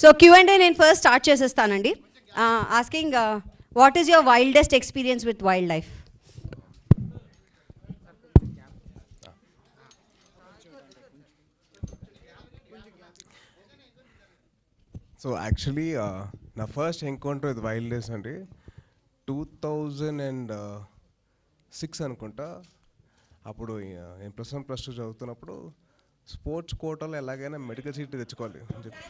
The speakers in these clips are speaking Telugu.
సో Q&A నేను ఫస్ట్ స్టార్ట్ చేసేస్తానండి. Asking what is your wildest experience with wildlife? So actually నా first encounter with wildlife అండి 2006 అనుకుంటా. అప్పుడు నేను +1 +2 చదువుతున్నప్పుడు స్పోర్ట్స్ కోటాలో ఎలాగైనా మెడికల్ సీట్ తెచ్చుకోవాలి అని చెప్పి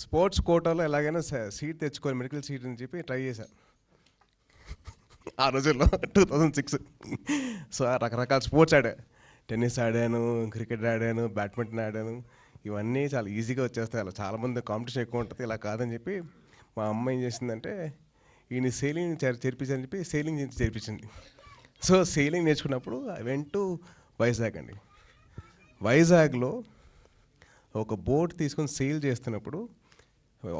స్పోర్ట్స్ కోటాలో ఎలాగైనా సీట్ తెచ్చుకోవాలి, మెడికల్ సీట్ అని చెప్పి ట్రై చేశాను ఆ రోజుల్లో 2006. సో రకరకాల స్పోర్ట్స్ ఆడా, టెన్నిస్ ఆడాను, క్రికెట్ ఆడాను, బ్యాడ్మింటన్ ఆడాను. ఇవన్నీ చాలా ఈజీగా వచ్చేస్తాయి. అలా చాలామంది కాంపిటీషన్ ఎక్కువ ఉంటుంది. ఇలా కాదని చెప్పి మా అమ్మ ఏం చేసిందంటే ఈయన సెయిలింగ్ చేర్పించని చెప్పి సెయిలింగ్ చేర్పించింది. సో సెయిలింగ్ నేర్చుకున్నప్పుడు ఐ వెంట్ టు వైజాగ్ అండి. వైజాగ్లో ఒక బోట్ తీసుకొని సెయిల్ చేస్తున్నప్పుడు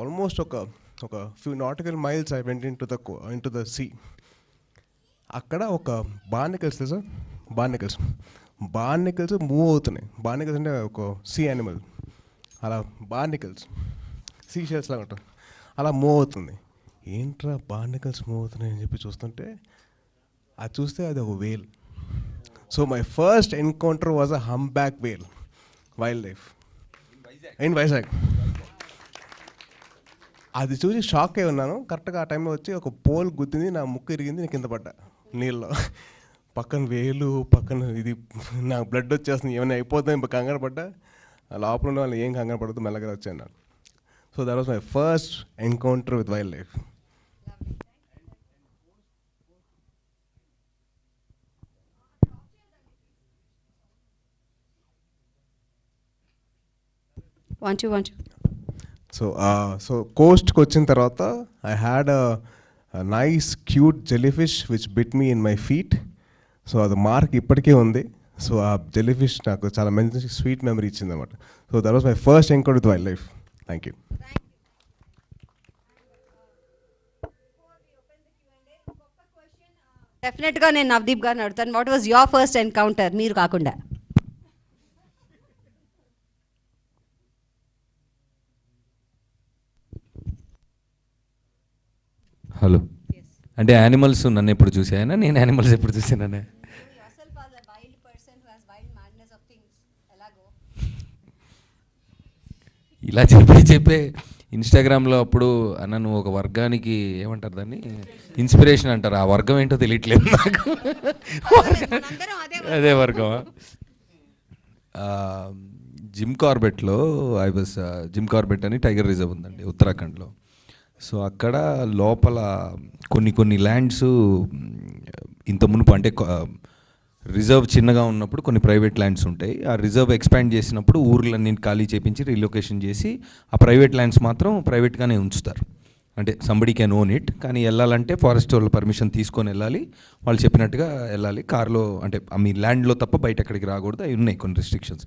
ఆల్మోస్ట్ ఒక few nautical miles I went into the sea. అక్కడ ఒక బార్నికల్స్ తెలుసా, బార్నికల్స్ మూవ్ అవుతున్నాయి. బార్నికల్స్ అంటే ఒక సీ యానిమల్, అలా బార్నికల్స్ సీ షెల్స్ లాగా ఉంటుంది, అలా మూవ్ అవుతుంది. ఏంట్రా బార్నికల్స్ మూవ్ అవుతున్నాయి అని చెప్పి చూస్తుంటే అది చూస్తే అది ఒక whale. So my first encounter was a humpback whale wildlife in Vizag. అది చూసి షాక్ అయి ఉన్నాను. కరెక్ట్గా ఆ టైంలో వచ్చి ఒక పోల్ గుద్దింది, నా ముక్కు ఇరిగింది, నేను కింద పడ్డా నీళ్ళలో. పక్కన వేలు, పక్కన ఇది, నాకు బ్లడ్ వచ్చేస్తుంది, ఏమైనా అయిపోతుంది కంగారు పడ్డా. లోపల ఉన్న వాళ్ళు ఏం కంగారు పడద్దు, మెల్లగా వచ్చాను నాకు. So that was my first encounter with wildlife. So కోస్ట్కి వచ్చిన తర్వాత I had a nice cute jellyfish which bit me in my feet. So అది మార్క్ ఇప్పటికే ఉంది. సో ఆ జెలీఫిష్ నాకు చాలా మంచి స్వీట్ మెమరీ ఇచ్చింది అనమాట. So that was my first encounter with wild life. Thank you. డెఫినెట్గా నేను నవదీప్ గారిని అడుగుతాను, what was your first encounter, మీరు కాకుండా? హలో, అంటే యానిమల్స్ నన్ను ఎప్పుడు చూసాయనా, నేను యానిమల్స్ ఎప్పుడు చూసాననే? ఇలా చెప్పే ఇన్స్టాగ్రామ్లో అప్పుడు నన్ను ఒక వర్గానికి ఏమంటారు దాన్ని, ఇన్స్పిరేషన్ అంటారు. ఆ వర్గం ఏంటో తెలియట్లేదు నాకు. అదే వర్గం. జిమ్ కార్బెట్లో జిమ్ కార్బెట్ అని టైగర్ రిజర్వ్ ఉందండి ఉత్తరాఖండ్లో. సో అక్కడ లోపల కొన్ని ల్యాండ్స్ ఇంత మునుపు, అంటే రిజర్వ్ చిన్నగా ఉన్నప్పుడు కొన్ని ప్రైవేట్ ల్యాండ్స్ ఉంటాయి. ఆ రిజర్వ్ ఎక్స్పాండ్ చేసినప్పుడు ఊర్లన్నీ ఖాళీ చేపించి రీలొకేషన్ చేసి ఆ ప్రైవేట్ ల్యాండ్స్ మాత్రం ప్రైవేట్గానే ఉంచుతారు. అంటే సంబడి క్యాన్ ఓన్ ఇట్, కానీ వెళ్ళాలంటే ఫారెస్ట్ వాళ్ళ పర్మిషన్ తీసుకొని వెళ్ళాలి, వాళ్ళు చెప్పినట్టుగా వెళ్ళాలి కార్లో. అంటే మీ ల్యాండ్లో తప్ప బయట ఎక్కడికి రాకూడదు, అవి ఉన్నాయి కొన్ని రెస్ట్రిక్షన్స్.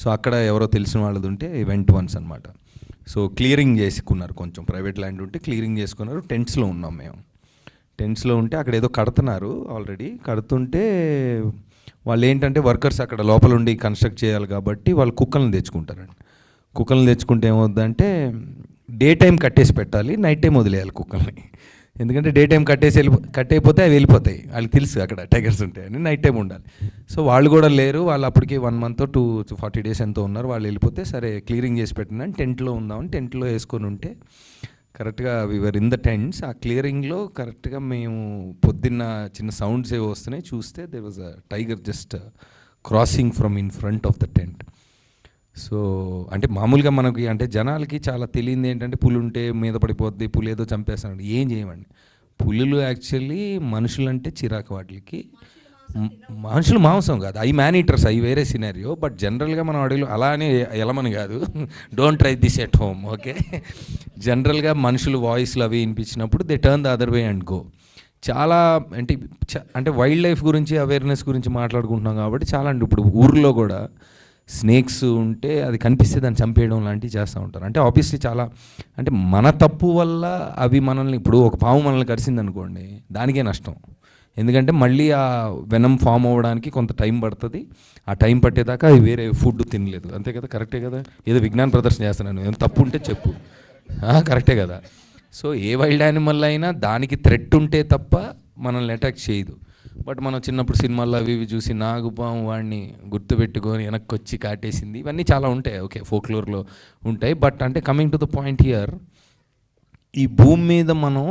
సో అక్కడ ఎవరో తెలిసిన వాళ్ళది ఉంటే వెంట్ వన్స్ అనమాట. సో క్లియరింగ్ చేసుకున్నారు, కొంచెం ప్రైవేట్ ల్యాండ్ ఉంటే క్లియరింగ్ చేసుకున్నారు. టెంట్స్లో ఉన్నాం మేము. టెంట్స్లో ఉంటే అక్కడ ఏదో కడుతున్నారు, ఆల్రెడీ కడుతుంటే వాళ్ళు ఏంటంటే వర్కర్స్ అక్కడ లోపల ఉండి కన్స్ట్రక్ట్ చేయాలి కాబట్టి వాళ్ళు కుక్కలను తెచ్చుకుంటారండి. కుక్కలను తెచ్చుకుంటే ఏమవుద్దంటే డే టైం కట్టేసి పెట్టాలి, నైట్ టైం వదిలేయాలి కుక్కల్ని. ఎందుకంటే డే టైం కట్టయిపోతే అవి వెళ్ళిపోతాయి, వాళ్ళకి తెలుసు అక్కడ టైగర్స్ ఉంటాయని. నైట్ టైం ఉండాలి. సో వాళ్ళు కూడా లేరు, వాళ్ళు అప్పటికి 1 month 240 days ఎంతో ఉన్నారు. వాళ్ళు వెళ్ళిపోతే సరే క్లియరింగ్ చేసి పెట్టినాను, టెంట్లో ఉందామని టెంట్లో వేసుకొని ఉంటే కరెక్ట్గా వివర్ ఇన్ ద టెంట్స్. ఆ క్లియరింగ్లో కరెక్ట్గా మేము పొద్దున్న చిన్న సౌండ్స్ ఏవో వస్తున్నాయి, చూస్తే there was a tiger just crossing from in front of the tent. So అంటే మామూలుగా మనకి, అంటే జనాలకి చాలా తెలియంది ఏంటంటే పులి ఉంటే మీద పడిపోద్ది, పులి ఏదో చంపేస్తాడు. ఏం చేయమండి, పులులు యాక్చువల్లీ మనుషులంటే చిరాకు వాటికి. మనుషులు మాంసం కాదు, అవి మ్యాన్ ఈటర్స్, అవి వేరే సినారియో. బట్ జనరల్గా మనం అడవిలో అలానే ఎలమని కాదు, don't try this at home, okay. జనరల్గా మనుషులు వాయిస్లు అవి వినిపించినప్పుడు they turn the other way and go. చాలా అంటే వైల్డ్ లైఫ్ గురించి అవేర్నెస్ గురించి మాట్లాడుకుంటున్నాం కాబట్టి చాలా. అంటే ఇప్పుడు ఊర్లో కూడా స్నేక్స్ ఉంటే అది కనిపిస్తే దాన్ని చంపేయడం లాంటివి చేస్తూ ఉంటారు. అంటే ఆబ్వియస్లీ చాలా, అంటే మన తప్పు వల్ల అవి మనల్ని, ఇప్పుడు ఒక పాము మనల్ని కరిసింది అనుకోండి, దానికే నష్టం. ఎందుకంటే మళ్ళీ ఆ వెనం ఫామ్ అవ్వడానికి కొంత టైం పడుతుంది. ఆ టైం పట్టేదాకా అది వేరే ఫుడ్ తినలేదు. అంతే కదా, కరెక్టే కదా? ఏదో విజ్ఞాన ప్రదర్శన చేస్తున్నాను, ఏం తప్పు ఉంటే చెప్పు. కరెక్టే కదా? సో ఏ వైల్డ్ యానిమల్ అయినా దానికి థ్రెట్ ఉంటే తప్ప మనల్ని అటాక్ చేయదు. బట్ మనం చిన్నప్పుడు సినిమాల్లో అవి ఇవి చూసి నాగుపాము వాడిని గుర్తుపెట్టుకొని వెనక్కి వచ్చి కాటేసింది, ఇవన్నీ చాలా ఉంటాయి. ఓకే, ఫోక్లోర్లో ఉంటాయి. బట్ అంటే coming to the point here, ఈ భూమి మీద మనం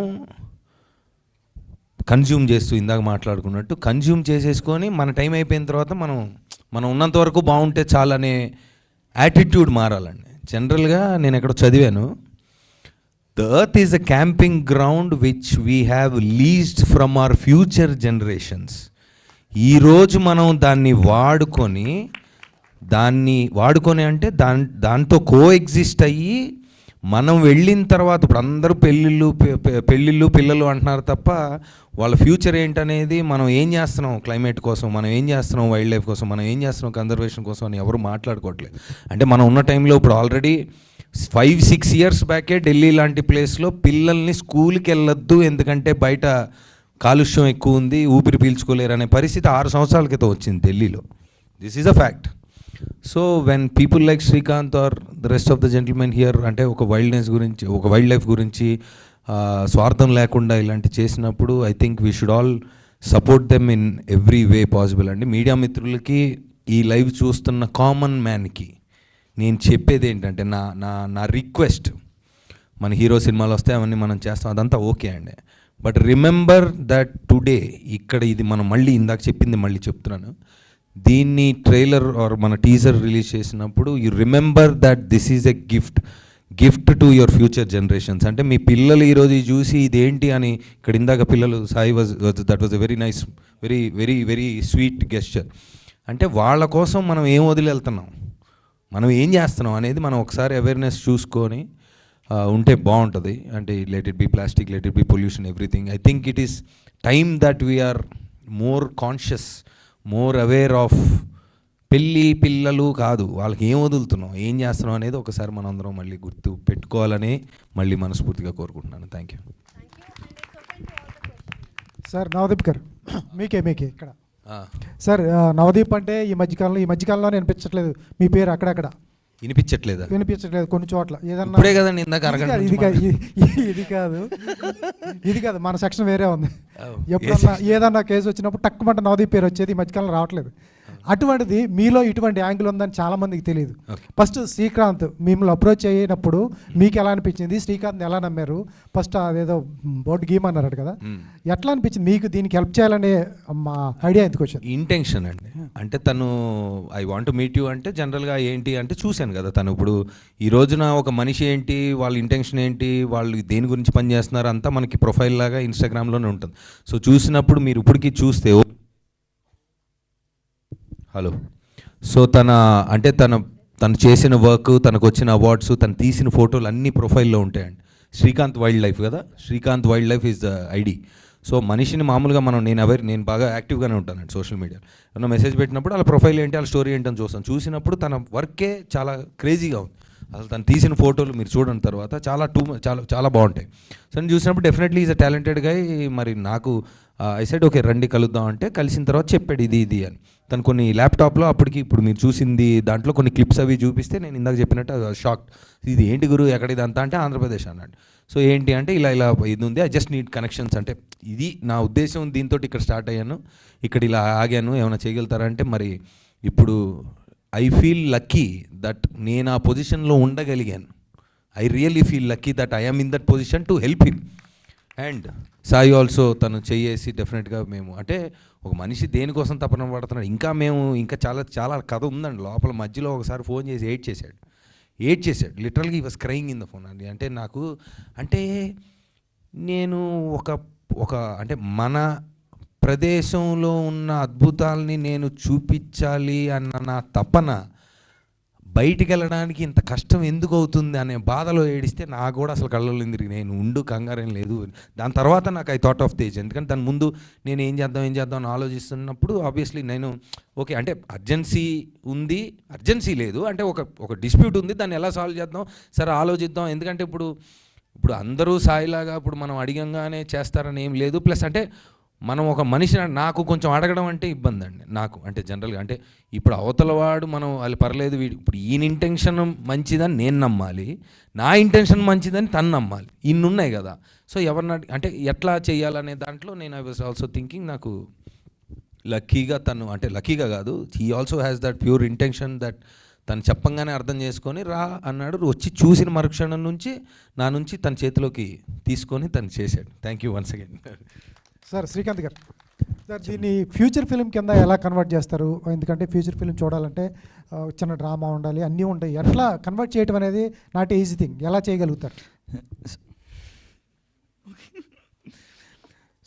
కన్జ్యూమ్ చేస్తూ ఇందాక మాట్లాడుకున్నట్టు కన్జ్యూమ్ చేసేసుకొని మన టైం అయిపోయిన తర్వాత మనం ఉన్నంత వరకు బాగుంటే చాలనే యాటిట్యూడ్ మారాలండి. జనరల్గా నేను ఎక్కడో చదివాను, the earth is a camping ground which we have leased from our future generations. ఈరోజు మనం దాన్ని వాడుకొని అంటే దాంతో కో ఎగ్జిస్ట్ అయ్యి మనం వెళ్ళిన తర్వాత ఇప్పుడు అందరూ పెళ్ళిళ్ళు పిల్లలు అంటున్నారు తప్ప వాళ్ళ ఫ్యూచర్ ఏంటనేది, మనం ఏం చేస్తున్నాం క్లైమేట్ కోసం, మనం ఏం చేస్తున్నాం వైల్డ్ లైఫ్ కోసం, మనం ఏం చేస్తున్నాం కన్జర్వేషన్ కోసం అని ఎవరు మాట్లాడుకోవట్లేదు. అంటే మనం ఉన్న టైంలో ఇప్పుడు ఆల్రెడీ 5-6 ఇయర్స్ బ్యాకే ఢిల్లీ లాంటి ప్లేస్లో పిల్లల్ని స్కూల్కి వెళ్ళొద్దు ఎందుకంటే బయట కాలుష్యం ఎక్కువ ఉంది, ఊపిరి పీల్చుకోలేరు అనే పరిస్థితి 6 సంవత్సరాల క్రితం వచ్చింది ఢిల్లీలో. This is a fact. So when people like Srikanth or the rest of the gentlemen here అంటే ఒక వైల్డ్ లైఫ్ గురించి స్వార్థం లేకుండా ఇలాంటి చేసినప్పుడు I think we should all support them in every way possible అండి. మీడియా మిత్రులకి, ఈ లైవ్ చూస్తున్న కామన్ మ్యాన్కి నేను చెప్పేది ఏంటంటే, నా రిక్వెస్ట్, మన హీరో సినిమాలు వస్తే అవన్నీ మనం చేస్తాం, అదంతా ఓకే అండి. బట్ రిమెంబర్ దట్ టుడే ఇక్కడ ఇది మనం మళ్ళీ ఇందాక చెప్పింది మళ్ళీ చెప్తున్నాను, దీన్ని ట్రైలర్ ఆర్ మన టీజర్ రిలీజ్ చేసినప్పుడు you remember that this is a gift to your future generations. అంటే మీ పిల్లలు ఈరోజు చూసి ఇదేంటి అని, ఇక్కడ ఇందాక పిల్లలు Sai that was a very nice, very very very sweet gesture. అంటే వాళ్ళ కోసం మనం ఏం వదిలేళ్తున్నాం, మనం ఏం చేస్తున్నాం అనేది మనం ఒకసారి అవేర్నెస్ చూసుకొని ఉంటే బాగుంటుంది. అంటే let it be plastic, let it be pollution, everything. I think it is time that we are more conscious, more aware of పిల్లలు కాదు, వాళ్ళకి ఏం వదులుతున్నాం, ఏం చేస్తున్నాం అనేది ఒకసారి మనం అందరం మళ్ళీ గుర్తు పెట్టుకోవాలని మళ్ళీ మనస్ఫూర్తిగా కోరుకుంటున్నాను. Thank you sir. నవదీప్ గారు, మీకే ఇక్కడ సార్. నవదీప్ అంటే ఈ మధ్యకాలంలో వినిపించట్లేదు మీ పేరు, అక్కడక్కడ వినిపించట్లేదు కొన్ని చోట్ల. ఏదన్నా ఇది కాదు మన సెక్షన్ వేరే ఉంది. ఎప్పుడన్నా ఏదన్నా కేసు వచ్చినప్పుడు టక్కుమంట నవదీప్ పేరు వచ్చేది, ఈ మధ్యకాలంలో రావట్లేదు. అటువంటిది మీలో ఇటువంటి యాంగిల్ ఉందని చాలా మందికి తెలియదు. ఫస్ట్ శ్రీకాంత్ మిమ్మల్ని అప్రోచ్ అయినప్పుడు మీకు ఎలా అనిపించింది, శ్రీకాంత్ ఎలా నమ్మారు? ఫస్ట్ అదేదో బోర్డు గేమ్ అన్నారు కదా, ఎట్లా అనిపించింది మీకు? దీనికి హెల్ప్ చేయాలనే మా ఐడియా ఎందుకు వచ్చింది? ఇంటెన్షన్ అండి. అంటే తను I want to meet you అంటే జనరల్గా ఏంటి అంటే చూశాను కదా, తను ఇప్పుడు ఈ రోజున ఒక మనిషి ఏంటి, వాళ్ళ ఇంటెన్షన్ ఏంటి, వాళ్ళు దేని గురించి పనిచేస్తున్నారు అంతా మనకి ప్రొఫైల్ లాగా ఇన్స్టాగ్రామ్లోనే ఉంటుంది. సో చూసినప్పుడు మీరు ఇప్పటికీ చూస్తే హలో, సో తను చేసిన వర్క్, తనకు వచ్చిన అవార్డ్స్, తను తీసిన ఫోటోలు అన్నీ ప్రొఫైల్లో ఉంటాయండి. శ్రీకాంత్ వైల్డ్ లైఫ్ కదా, Srikanth wild life is the ID. So మనిషిని మామూలుగా నేను బాగా యాక్టివ్గానే ఉంటానండి సోషల్ మీడియా. ఏమన్నా మెసేజ్ పెట్టినప్పుడు వాళ్ళ ప్రొఫైల్ ఏంటి, వాళ్ళ స్టోరీ ఏంటి అని చూసినప్పుడు తన వర్కే చాలా క్రేజీగా ఉంది. అసలు తను తీసిన ఫోటోలు మీరు చూడని తర్వాత చాలా బాగుంటాయి. సో నేను చూసినప్పుడు డెఫినెట్లీ ఈజ్ అ టాలెంటెడ్ గై. మరి నాకు ఐ సెడ్ ఓకే రండి కలుద్దాం అంటే, కలిసిన తర్వాత చెప్పాడు ఇది అని. తను కొన్ని ల్యాప్టాప్లో అప్పటికి ఇప్పుడు మీరు చూసింది దాంట్లో కొన్ని క్లిప్స్ అవి చూపిస్తే నేను ఇందాక చెప్పినట్టు షాక్, ఇది ఏంటి గురు ఎక్కడ ఇదంతా అంటే ఆంధ్రప్రదేశ్ అన్నాడు. సో ఏంటి అంటే ఇలా ఇది ఉంది, ఐ జస్ట్ నీడ్ కనెక్షన్స్. అంటే ఇది నా ఉద్దేశం, దీంతో ఇక్కడ స్టార్ట్ అయ్యాను, ఇక్కడ ఇలా ఆగాను, ఏమైనా చేయగలుగుతారంటే మరి ఇప్పుడు ఐ ఫీల్ లక్కీ దట్ నేను ఆ పొజిషన్లో ఉండగలిగాను. I really feel lucky that I am in that position to help him. And Sai also తను చేసి డెఫినెట్గా మేము అంటే ఒక మనిషి దేనికోసం తపన పడుతున్నాడు, ఇంకా చాలా కథ ఉందండి లోపల. మధ్యలో ఒకసారి ఫోన్ చేసి ఏడ్ చేశాడు లిటరల్గా, ఈ was crying in the phone అండి. అంటే నాకు అంటే నేను ఒక అంటే మన ప్రదేశంలో ఉన్న అద్భుతాలని నేను చూపించాలి అన్న నా తపన బయటికి వెళ్ళడానికి ఇంత కష్టం ఎందుకు అవుతుంది అనే బాధలో ఏడిస్తే నాకు కూడా అసలు కళ్ళలో తిరిగి నేను కంగారేం లేదు. దాని తర్వాత నాకు ఐ థాట్ ఆఫ్ తేజ్, ఎందుకంటే దాని ముందు నేను ఏం చేద్దాం అని ఆలోచిస్తున్నప్పుడు ఆబ్వియస్లీ నేను ఓకే అంటే అర్జెన్సీ లేదు అంటే ఒక డిస్ప్యూట్ ఉంది, దాన్ని ఎలా సాల్వ్ చేద్దాం, సరే ఆలోచిద్దాం. ఎందుకంటే ఇప్పుడు అందరూ సాయిలాగా ఇప్పుడు మనం అడిగంగానే చేస్తారని ఏం లేదు. ప్లస్ అంటే మనం ఒక మనిషిని నాకు కొంచెం అడగడం అంటే ఇబ్బంది అండి నాకు, అంటే జనరల్గా అంటే ఇప్పుడు అవతల వాడు మనం వాళ్ళు పర్లేదు వీడు ఇప్పుడు ఈయన ఇంటెన్షన్ మంచిదని నేను నమ్మాలి, నా ఇంటెన్షన్ మంచిదని తను నమ్మాలి, ఇన్ని ఉన్నాయి కదా. సో ఎవరిని అంటే ఎట్లా చేయాలనే దాంట్లో నేను ఐ వాజ్ ఆల్సో థింకింగ్ నాకు లక్కీగా తను, అంటే లక్కీగా కాదు, he also has that pure intention that తను చెప్పంగానే అర్థం చేసుకొని రా అన్నాడు, వచ్చి చూసిన మరుక్షణం నుంచి నా నుంచి తన చేతిలోకి తీసుకొని తను చేశాడు. Thank you once again. Sir Srikanth గారు, సార్ దీన్ని ఫ్యూచర్ ఫిలిం కింద ఎలా కన్వర్ట్ చేస్తారు? ఎందుకంటే ఫ్యూచర్ ఫిలిం చూడాలంటే చిన్న డ్రామా ఉండాలి, అన్నీ ఉంటాయి. ఎట్లా కన్వర్ట్ చేయడం అనేది నాట్ ఈజీ థింగ్, ఎలా చేయగలుగుతారు?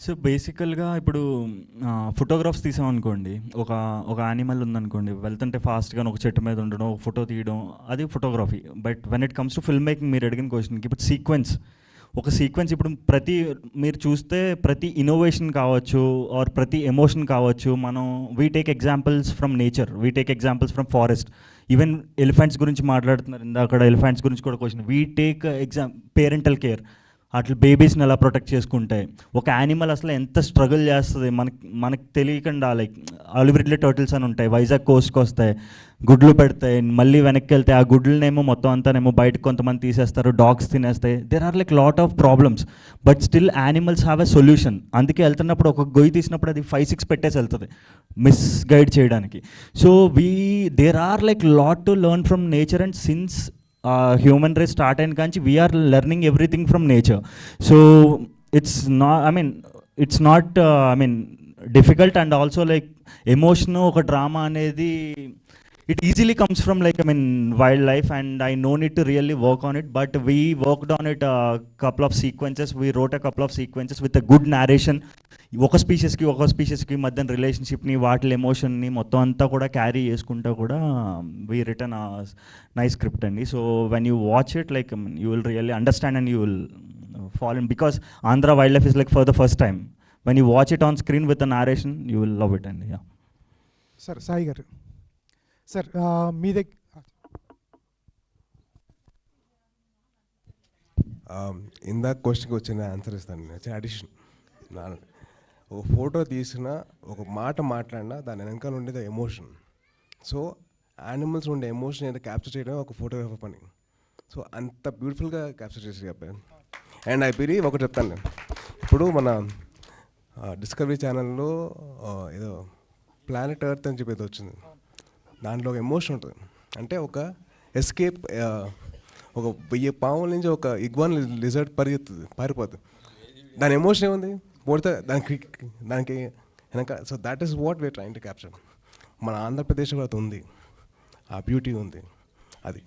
సో బేసికల్గా ఇప్పుడు ఫోటోగ్రాఫ్స్ తీసామనుకోండి, ఒక యానిమల్ ఉందనుకోండి, వెళ్తుంటే ఫాస్ట్గా ఒక చెట్టు మీద ఉండడం, ఒక ఫోటో తీయడం, అది photography. But when it comes to film making, మీరు అడిగిన క్వశ్చన్కి ఇప్పుడు ఒక సీక్వెన్స్ ఇప్పుడు మీరు చూస్తే ప్రతి ఇన్నోవేషన్ కావచ్చు ఆర్ ప్రతి ఎమోషన్ కావచ్చు, మనం we take examples from nature, we take examples from forest. Even elephants గురించి మాట్లాడుతున్నారు అక్కడ, ఎలిఫెంట్స్ గురించి కూడా question. We take parental care, అట్లా బేబీస్ని ఎలా ప్రొటెక్ట్ చేసుకుంటాయి. ఒక యానిమల్ అసలు ఎంత స్ట్రగుల్ చేస్తుంది మనకు తెలియకుండా. లైక్ అలిబ్రిడ్లే టర్టిల్స్ అని ఉంటాయి, వైజాగ్ కోస్ట్కి వస్తాయి, గుడ్లు పెడతాయి, మళ్ళీ వెనక్కి వెళ్తే ఆ గుడ్లనేమో మొత్తం అంతానేమో బయటకు కొంతమంది తీసేస్తారు, డాగ్స్ తినేస్తాయి. There are like lot of problems, but still animals have a solution. అందుకే వెళ్తున్నప్పుడు ఒక గొయ్యి తీసినప్పుడు అది 5-6 పెట్టేసి వెళ్తుంది మిస్గైడ్ చేయడానికి. So there are like lot to learn from nature, and since human race start అయిన కానీ we are learning everything from nature. So it's not difficult. And also like emotion, ఒక డ్రామా అనేది it easily comes from wildlife, and I no need to really work on it, but we worked on it a couple of sequences. We wrote a couple of sequences with a good narration. ఒక స్పీషీస్కి మధ్య రిలేషన్షిప్ని, వాటి ఎమోషన్ని మొత్తం అంతా కూడా క్యారీ చేసుకుంటూ కూడా వీ రిటర్న్ నైస్ స్క్రిప్ట్ అండి. So when you watch it like you will really understand and you will fall in, because Andhra wild life is like for the first time. When you watch it on screen with a narration you will love it అండి. సార్ సాయి గారు, సార్ మీ దగ్గర ఇందాక క్వశ్చన్కి వచ్చిన ఆన్సర్ ఇస్తాను. చిన్న అడిషన్, ఒక ఫోటో తీసిన, ఒక మాట మాట్లాడినా దాని వెనకాల ఉండేది ఎమోషన్. సో యానిమల్స్ ఉండే ఎమోషన్ ఏదో క్యాప్చర్ చేయడం ఒక ఫోటోగ్రాఫర్ పని. సో అంత బ్యూటిఫుల్గా క్యాప్చర్ చేసి చెప్పాను. అండ్ ఐ బిలీవ్ ఒకటి చెప్తాను నేను, ఇప్పుడు మన డిస్కవరీ ఛానల్లో ఏదో ప్లానెట్ ఎర్త్ అని చెప్పేది వచ్చింది. దాంట్లో ఒక ఎమోషన్ ఉంటుంది, అంటే ఒక ఎస్కేప్, ఒక 1000 పాముల నుంచి ఒక ఇగ్వాన్ లిజర్డ్ పారిపోతుంది. దాని ఎమోషన్ ఏముంది, పోతే దానికి వెనక. So that is what we are trying to capture. మన ఆంధ్రప్రదేశ్లో అది ఉంది, ఆ బ్యూటీ ఉంది, అది.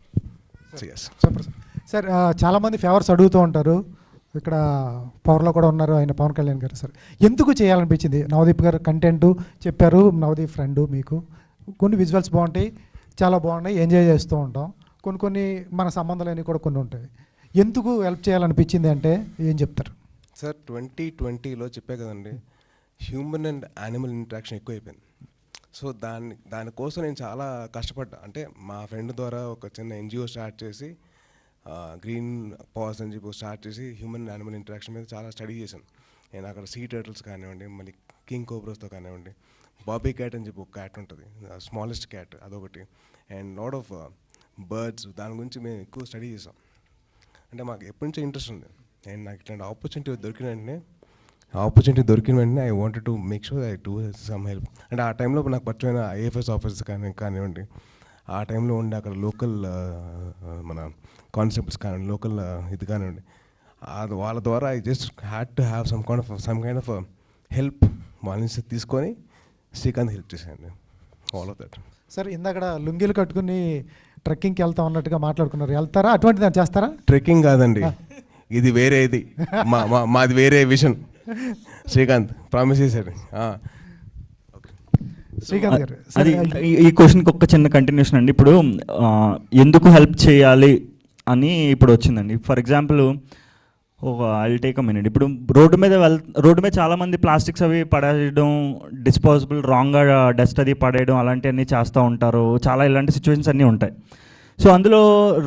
సార్ చాలామంది ఫేవర్స్ అడుగుతూ ఉంటారు, ఇక్కడ పవర్లో కూడా ఉన్నారు ఆయన పవన్ కళ్యాణ్ గారు. సార్ ఎందుకు చేయాలనిపించింది? నవదీప్ గారు కంటెంట్ చెప్పారు, నవదీప్ ఫ్రెండ్, మీకు కొన్ని విజువల్స్ బాగుంటాయి, చాలా బాగున్నాయి, ఎంజాయ్ చేస్తూ ఉంటాం. కొన్ని మన సంబంధాలు కూడా కొన్ని ఉంటాయి. ఎందుకు హెల్ప్ చేయాలనిపించింది అంటే ఏం చెప్తారు? సార్ 2020లో చెప్పే కదండి, హ్యూమన్ అండ్ యానిమల్ ఇంటరాక్షన్ ఎక్కువైపోయింది. సో దానికోసం నేను చాలా కష్టపడ్డా. అంటే మా ఫ్రెండ్ ద్వారా ఒక చిన్న ఎన్జిఓ స్టార్ట్ చేసి, గ్రీన్ పాస్ అని చెప్పి స్టార్ట్ చేసి హ్యూమన్ అండ్ యానిమల్ ఇంటరాక్షన్ మీద చాలా స్టడీ చేశాను. నేను అక్కడ సీ టర్టిల్స్ కానివ్వండి, మళ్ళీ కింగ్ కోబ్రాస్తో కానివ్వండి, బాబీ క్యాట్ అని చెప్పి ఒక క్యాట్ ఉంటుంది, స్మాలెస్ట్ క్యాట్ అదొకటి, అండ్ లాట్ ఆఫ్ బర్డ్స్. దాని గురించి మేము ఎక్కువ స్టడీ చేసాం. అంటే మాకు ఎప్పటి నుంచో ఇంట్రెస్ట్ ఉంది. అండ్ నాకు ఇట్లాంటి ఆపర్చునిటీ దొరికిన వెంటనే I wanted to make sure I do some help. అంటే ఆ టైంలో నాకు పరిచయమైన ఐఎఫ్ఎస్ ఆఫీసర్స్ కానివ్వండి, ఆ టైంలో ఉండే అక్కడ లోకల్ మన కాన్సెప్ట్స్ కానివ్వండి, లోకల్ ఇది కానివ్వండి, వాళ్ళ ద్వారా I just had to have some kind of help వాళ్ళ నుంచి తీసుకొని శ్రీకాంత్ హెల్ప్ చేశాను. All of that. సార్ ఇందాక లుంగీలు కట్టుకుని ట్రెక్కింగ్కి వెళ్తా ఉన్నట్టుగా మాట్లాడుకున్నారు, వెళ్తారా? అటువంటి దాన్ని చేస్తారా? ట్రెక్కింగ్ కాదండి, ఇది వేరే, ఇది మాది వేరే విషన్. శ్రీకాంత్ ప్రామిస్ చేశాడు. శ్రీకాంత్ గారు, అది ఈ క్వశ్చన్కి ఒక చిన్న కంటిన్యూషన్ అండి. ఇప్పుడు ఎందుకు హెల్ప్ చేయాలి అని ఇప్పుడు వచ్చిందండి. For example I take a minute. ఇప్పుడు రోడ్డు మీద చాలామంది ప్లాస్టిక్స్ అవి పడేయడం, డిస్పోజబుల్ రాంగ్గా డస్ట్ అది పడేయడం, అలాంటివన్నీ చేస్తూ ఉంటారు. చాలా ఇలాంటి సిచ్యువేషన్స్ అన్నీ ఉంటాయి. సో అందులో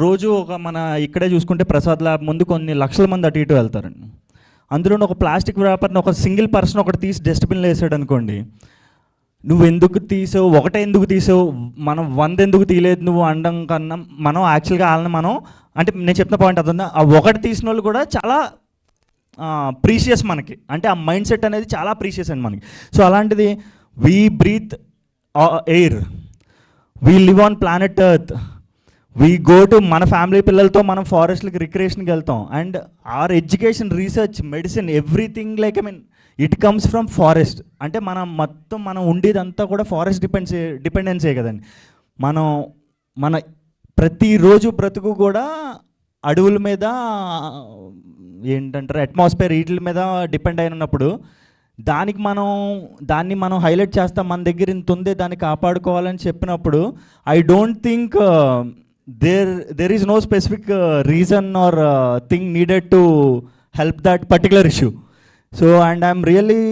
రోజు మన ఇక్కడే చూసుకుంటే ప్రసాద్ ల్యాబ్ ముందు కొన్ని లక్షల మంది అటు ఇటు వెళ్తారండి. అందులో ఒక ప్లాస్టిక్ వ్యాపర్ని ఒక సింగిల్ పర్సన్ ఒకటి తీసి డస్ట్బిన్లో వేసాడు అనుకోండి, నువ్వు ఎందుకు తీసావు, ఒకటే ఎందుకు తీసావు, మనం 100 ఎందుకు తీయలేదు నువ్వు అనడం కన్నా మనం యాక్చువల్గా వాళ్ళని మనం అంటే నేను చెప్పిన పాయింట్ అర్థం, ఆ ఒకటి తీసిన వాళ్ళు కూడా చాలా ప్రీషియస్ మనకి, అంటే ఆ మైండ్ సెట్ అనేది చాలా ప్రీషియస్ అండి మనకి. సో అలాంటిది we breathe air, we live on planet earth, we go to మన ఫ్యామిలీ పిల్లలతో మనం ఫారెస్ట్లకి రిక్రియేషన్కి వెళ్తాం, and or education, research, medicine, everything like I mean it comes from forest. అంటే మనం ఉండేదంతా కూడా ఫారెస్ట్ డిపెండెన్సే కదండి. మన ప్రతిరోజు బ్రతుకు కూడా అడవుల మీద ఏంటంటారు అట్మాస్ఫియర్ వీటి మీద డిపెండ్ అయిన ఉన్నప్పుడు దాన్ని మనం హైలైట్ చేస్తాం, మన దగ్గర ఇంత ఉంది దాన్ని కాపాడుకోవాలని చెప్పినప్పుడు I don't think there is no specific reason or thing needed to help that particular issue. So and I'm really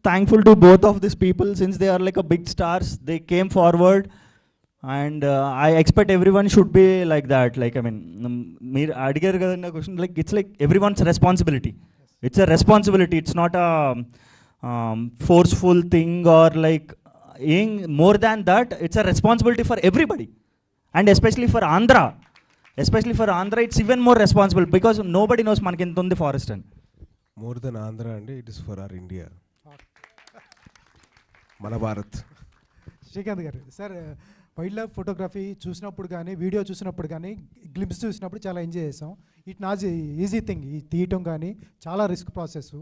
thankful to both of these people since they are like a big stars, they came forward, and I expect everyone should be like that. Like I mean meer adigaru kada question, like it's like everyone's responsibility. It's a responsibility, it's not a forceful thing or like more than that, it's a responsibility for everybody. And especially for Andhra, it's even more responsible because nobody knows మనకి ఎంత ఉంది ఫారెస్ట్ అని. మోర్ దెన్ ఆంధ్ర అండి, it is for our India, మన భారత్. శ్రీకాంత్ గారు, సార్ వైల్డ్ లైఫ్ ఫోటోగ్రఫీ చూసినప్పుడు కానీ వీడియో చూసినప్పుడు కానీ గ్లింప్స్ చూసినప్పుడు చాలా ఎంజాయ్ చేసాం. ఇట్ నాట్ ఈజీ థింగ్, ఈ తీయటం కానీ చాలా రిస్క్ ప్రాసెస్.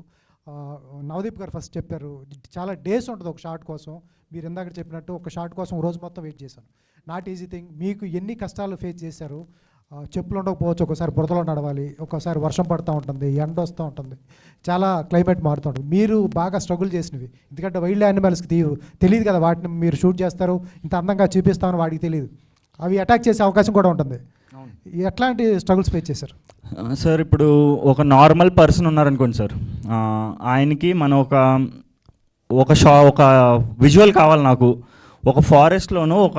నవదీప్ గారు ఫస్ట్ చెప్పారు చాలా డేస్ ఉంటుంది ఒక షాట్ కోసం. మీరు ఇందాక చెప్పినట్టు ఒక షాట్ కోసం రోజు మొత్తం వెయిట్ చేశాను. Not easy thing. మీకు ఎన్ని కష్టాలు ఫేస్ చేశారు? చెప్పులు ఉండకపోవచ్చు, ఒకసారి బురదలో నడవాలి, ఒకసారి వర్షం పడుతూ ఉంటుంది, ఎండ వస్తూ ఉంటుంది, చాలా క్లైమేట్ మారుతూ ఉంటుంది. మీరు బాగా స్ట్రగుల్ చేసినవి, ఎందుకంటే వైల్డ్ యానిమల్స్కి తెలియదు కదా, వాటిని మీరు షూట్ చేస్తారు, ఇంత అందంగా చూపిస్తామని వాడికి తెలియదు, అవి అటాక్ చేసే అవకాశం కూడా ఉంటుంది. ఎట్లాంటి స్ట్రగుల్స్ ఫేస్ చేశారు? సార్ ఇప్పుడు ఒక నార్మల్ పర్సన్ ఉన్నారనుకోండి సార్, ఆయనకి మనం ఒక విజువల్ కావాలి. నాకు ఒక ఫారెస్ట్లోనూ ఒక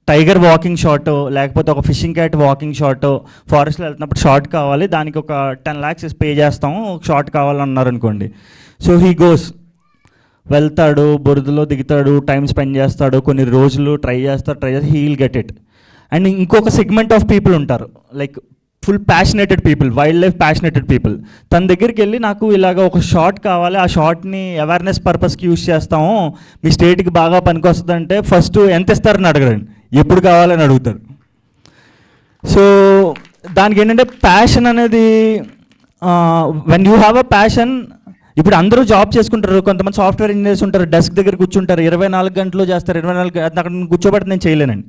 టైగర్ వాకింగ్ షాట్, లేకపోతే ఒక ఫిషింగ్ క్యాట్ వాకింగ్ షాట్, ఫారెస్ట్లో వెళ్తున్నప్పుడు షాట్ కావాలి, దానికి ఒక 10 lakhs పే చేస్తాము, ఒక షాట్ కావాలన్నారు అనుకోండి. సో హీ గోస్, వెళ్తాడు, బురదలో దిగుతాడు, టైం స్పెండ్ చేస్తాడు, కొన్ని రోజులు ట్రై చేస్తాడు, he will get it. And ఇంకొక సెగ్మెంట్ ఆఫ్ పీపుల్ ఉంటారు, like full passionated people, wild life passionated people. తన దగ్గరికి వెళ్ళి నాకు ఇలాగ ఒక షాట్ కావాలి, ఆ షాట్ని అవేర్నెస్ పర్పస్కి యూజ్ చేస్తాము, మీ స్టేట్కి బాగా పనికొస్తుందంటే ఫస్ట్ ఎంత ఇస్తారని అడగరండి, ఎప్పుడు కావాలని అడుగుతారు. సో దానికి ఏంటంటే ప్యాషన్ అనేది, when you have a passion. ఇప్పుడు అందరూ జాబ్ చేసుకుంటారు, కొంతమంది సాఫ్ట్వేర్ ఇంజనీర్స్ ఉంటారు, డెస్క్ దగ్గర కూర్చుంటారు, 24 గంటలు చేస్తారు, 24 అక్కడ కూర్చోబెడితే నేను చేయలేనండి.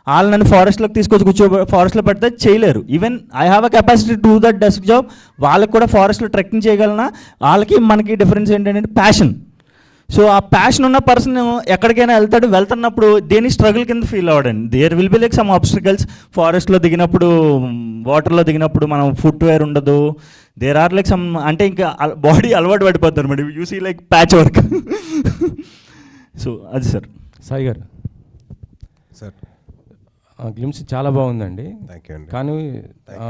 వాళ్ళు నన్ను ఫారెస్ట్లోకి తీసుకొచ్చి ఫారెస్ట్లో పెడితే చేయలేరు. Even I have a capacity to that desk job. వాళ్ళకి కూడా ఫారెస్ట్లో ట్రెక్కింగ్ చేయగలనా, వాళ్ళకి మనకి డిఫరెన్స్ ఏంటంటే ప్యాషన్. సో ఆ ప్యాషన్ ఉన్న పర్సన్ ఎక్కడికైనా వెళ్తున్నప్పుడు దేని స్ట్రగుల్ కింద ఫీల్ అవ్వడండి. There will be like some obstacles. ఫారెస్ట్లో దిగినప్పుడు, వాటర్లో దిగినప్పుడు మనం ఫుట్వేర్ ఉండదు, దేర్ ఆర్ లైక్ సమ్, అంటే ఇంకా బాడీ అలవాటు పడిపోతారు madam, you see like patch work. So అది sir. Sai garu, sir glimpse చాలా బాగుందండి. థ్యాంక్ యూ అండి. కానీ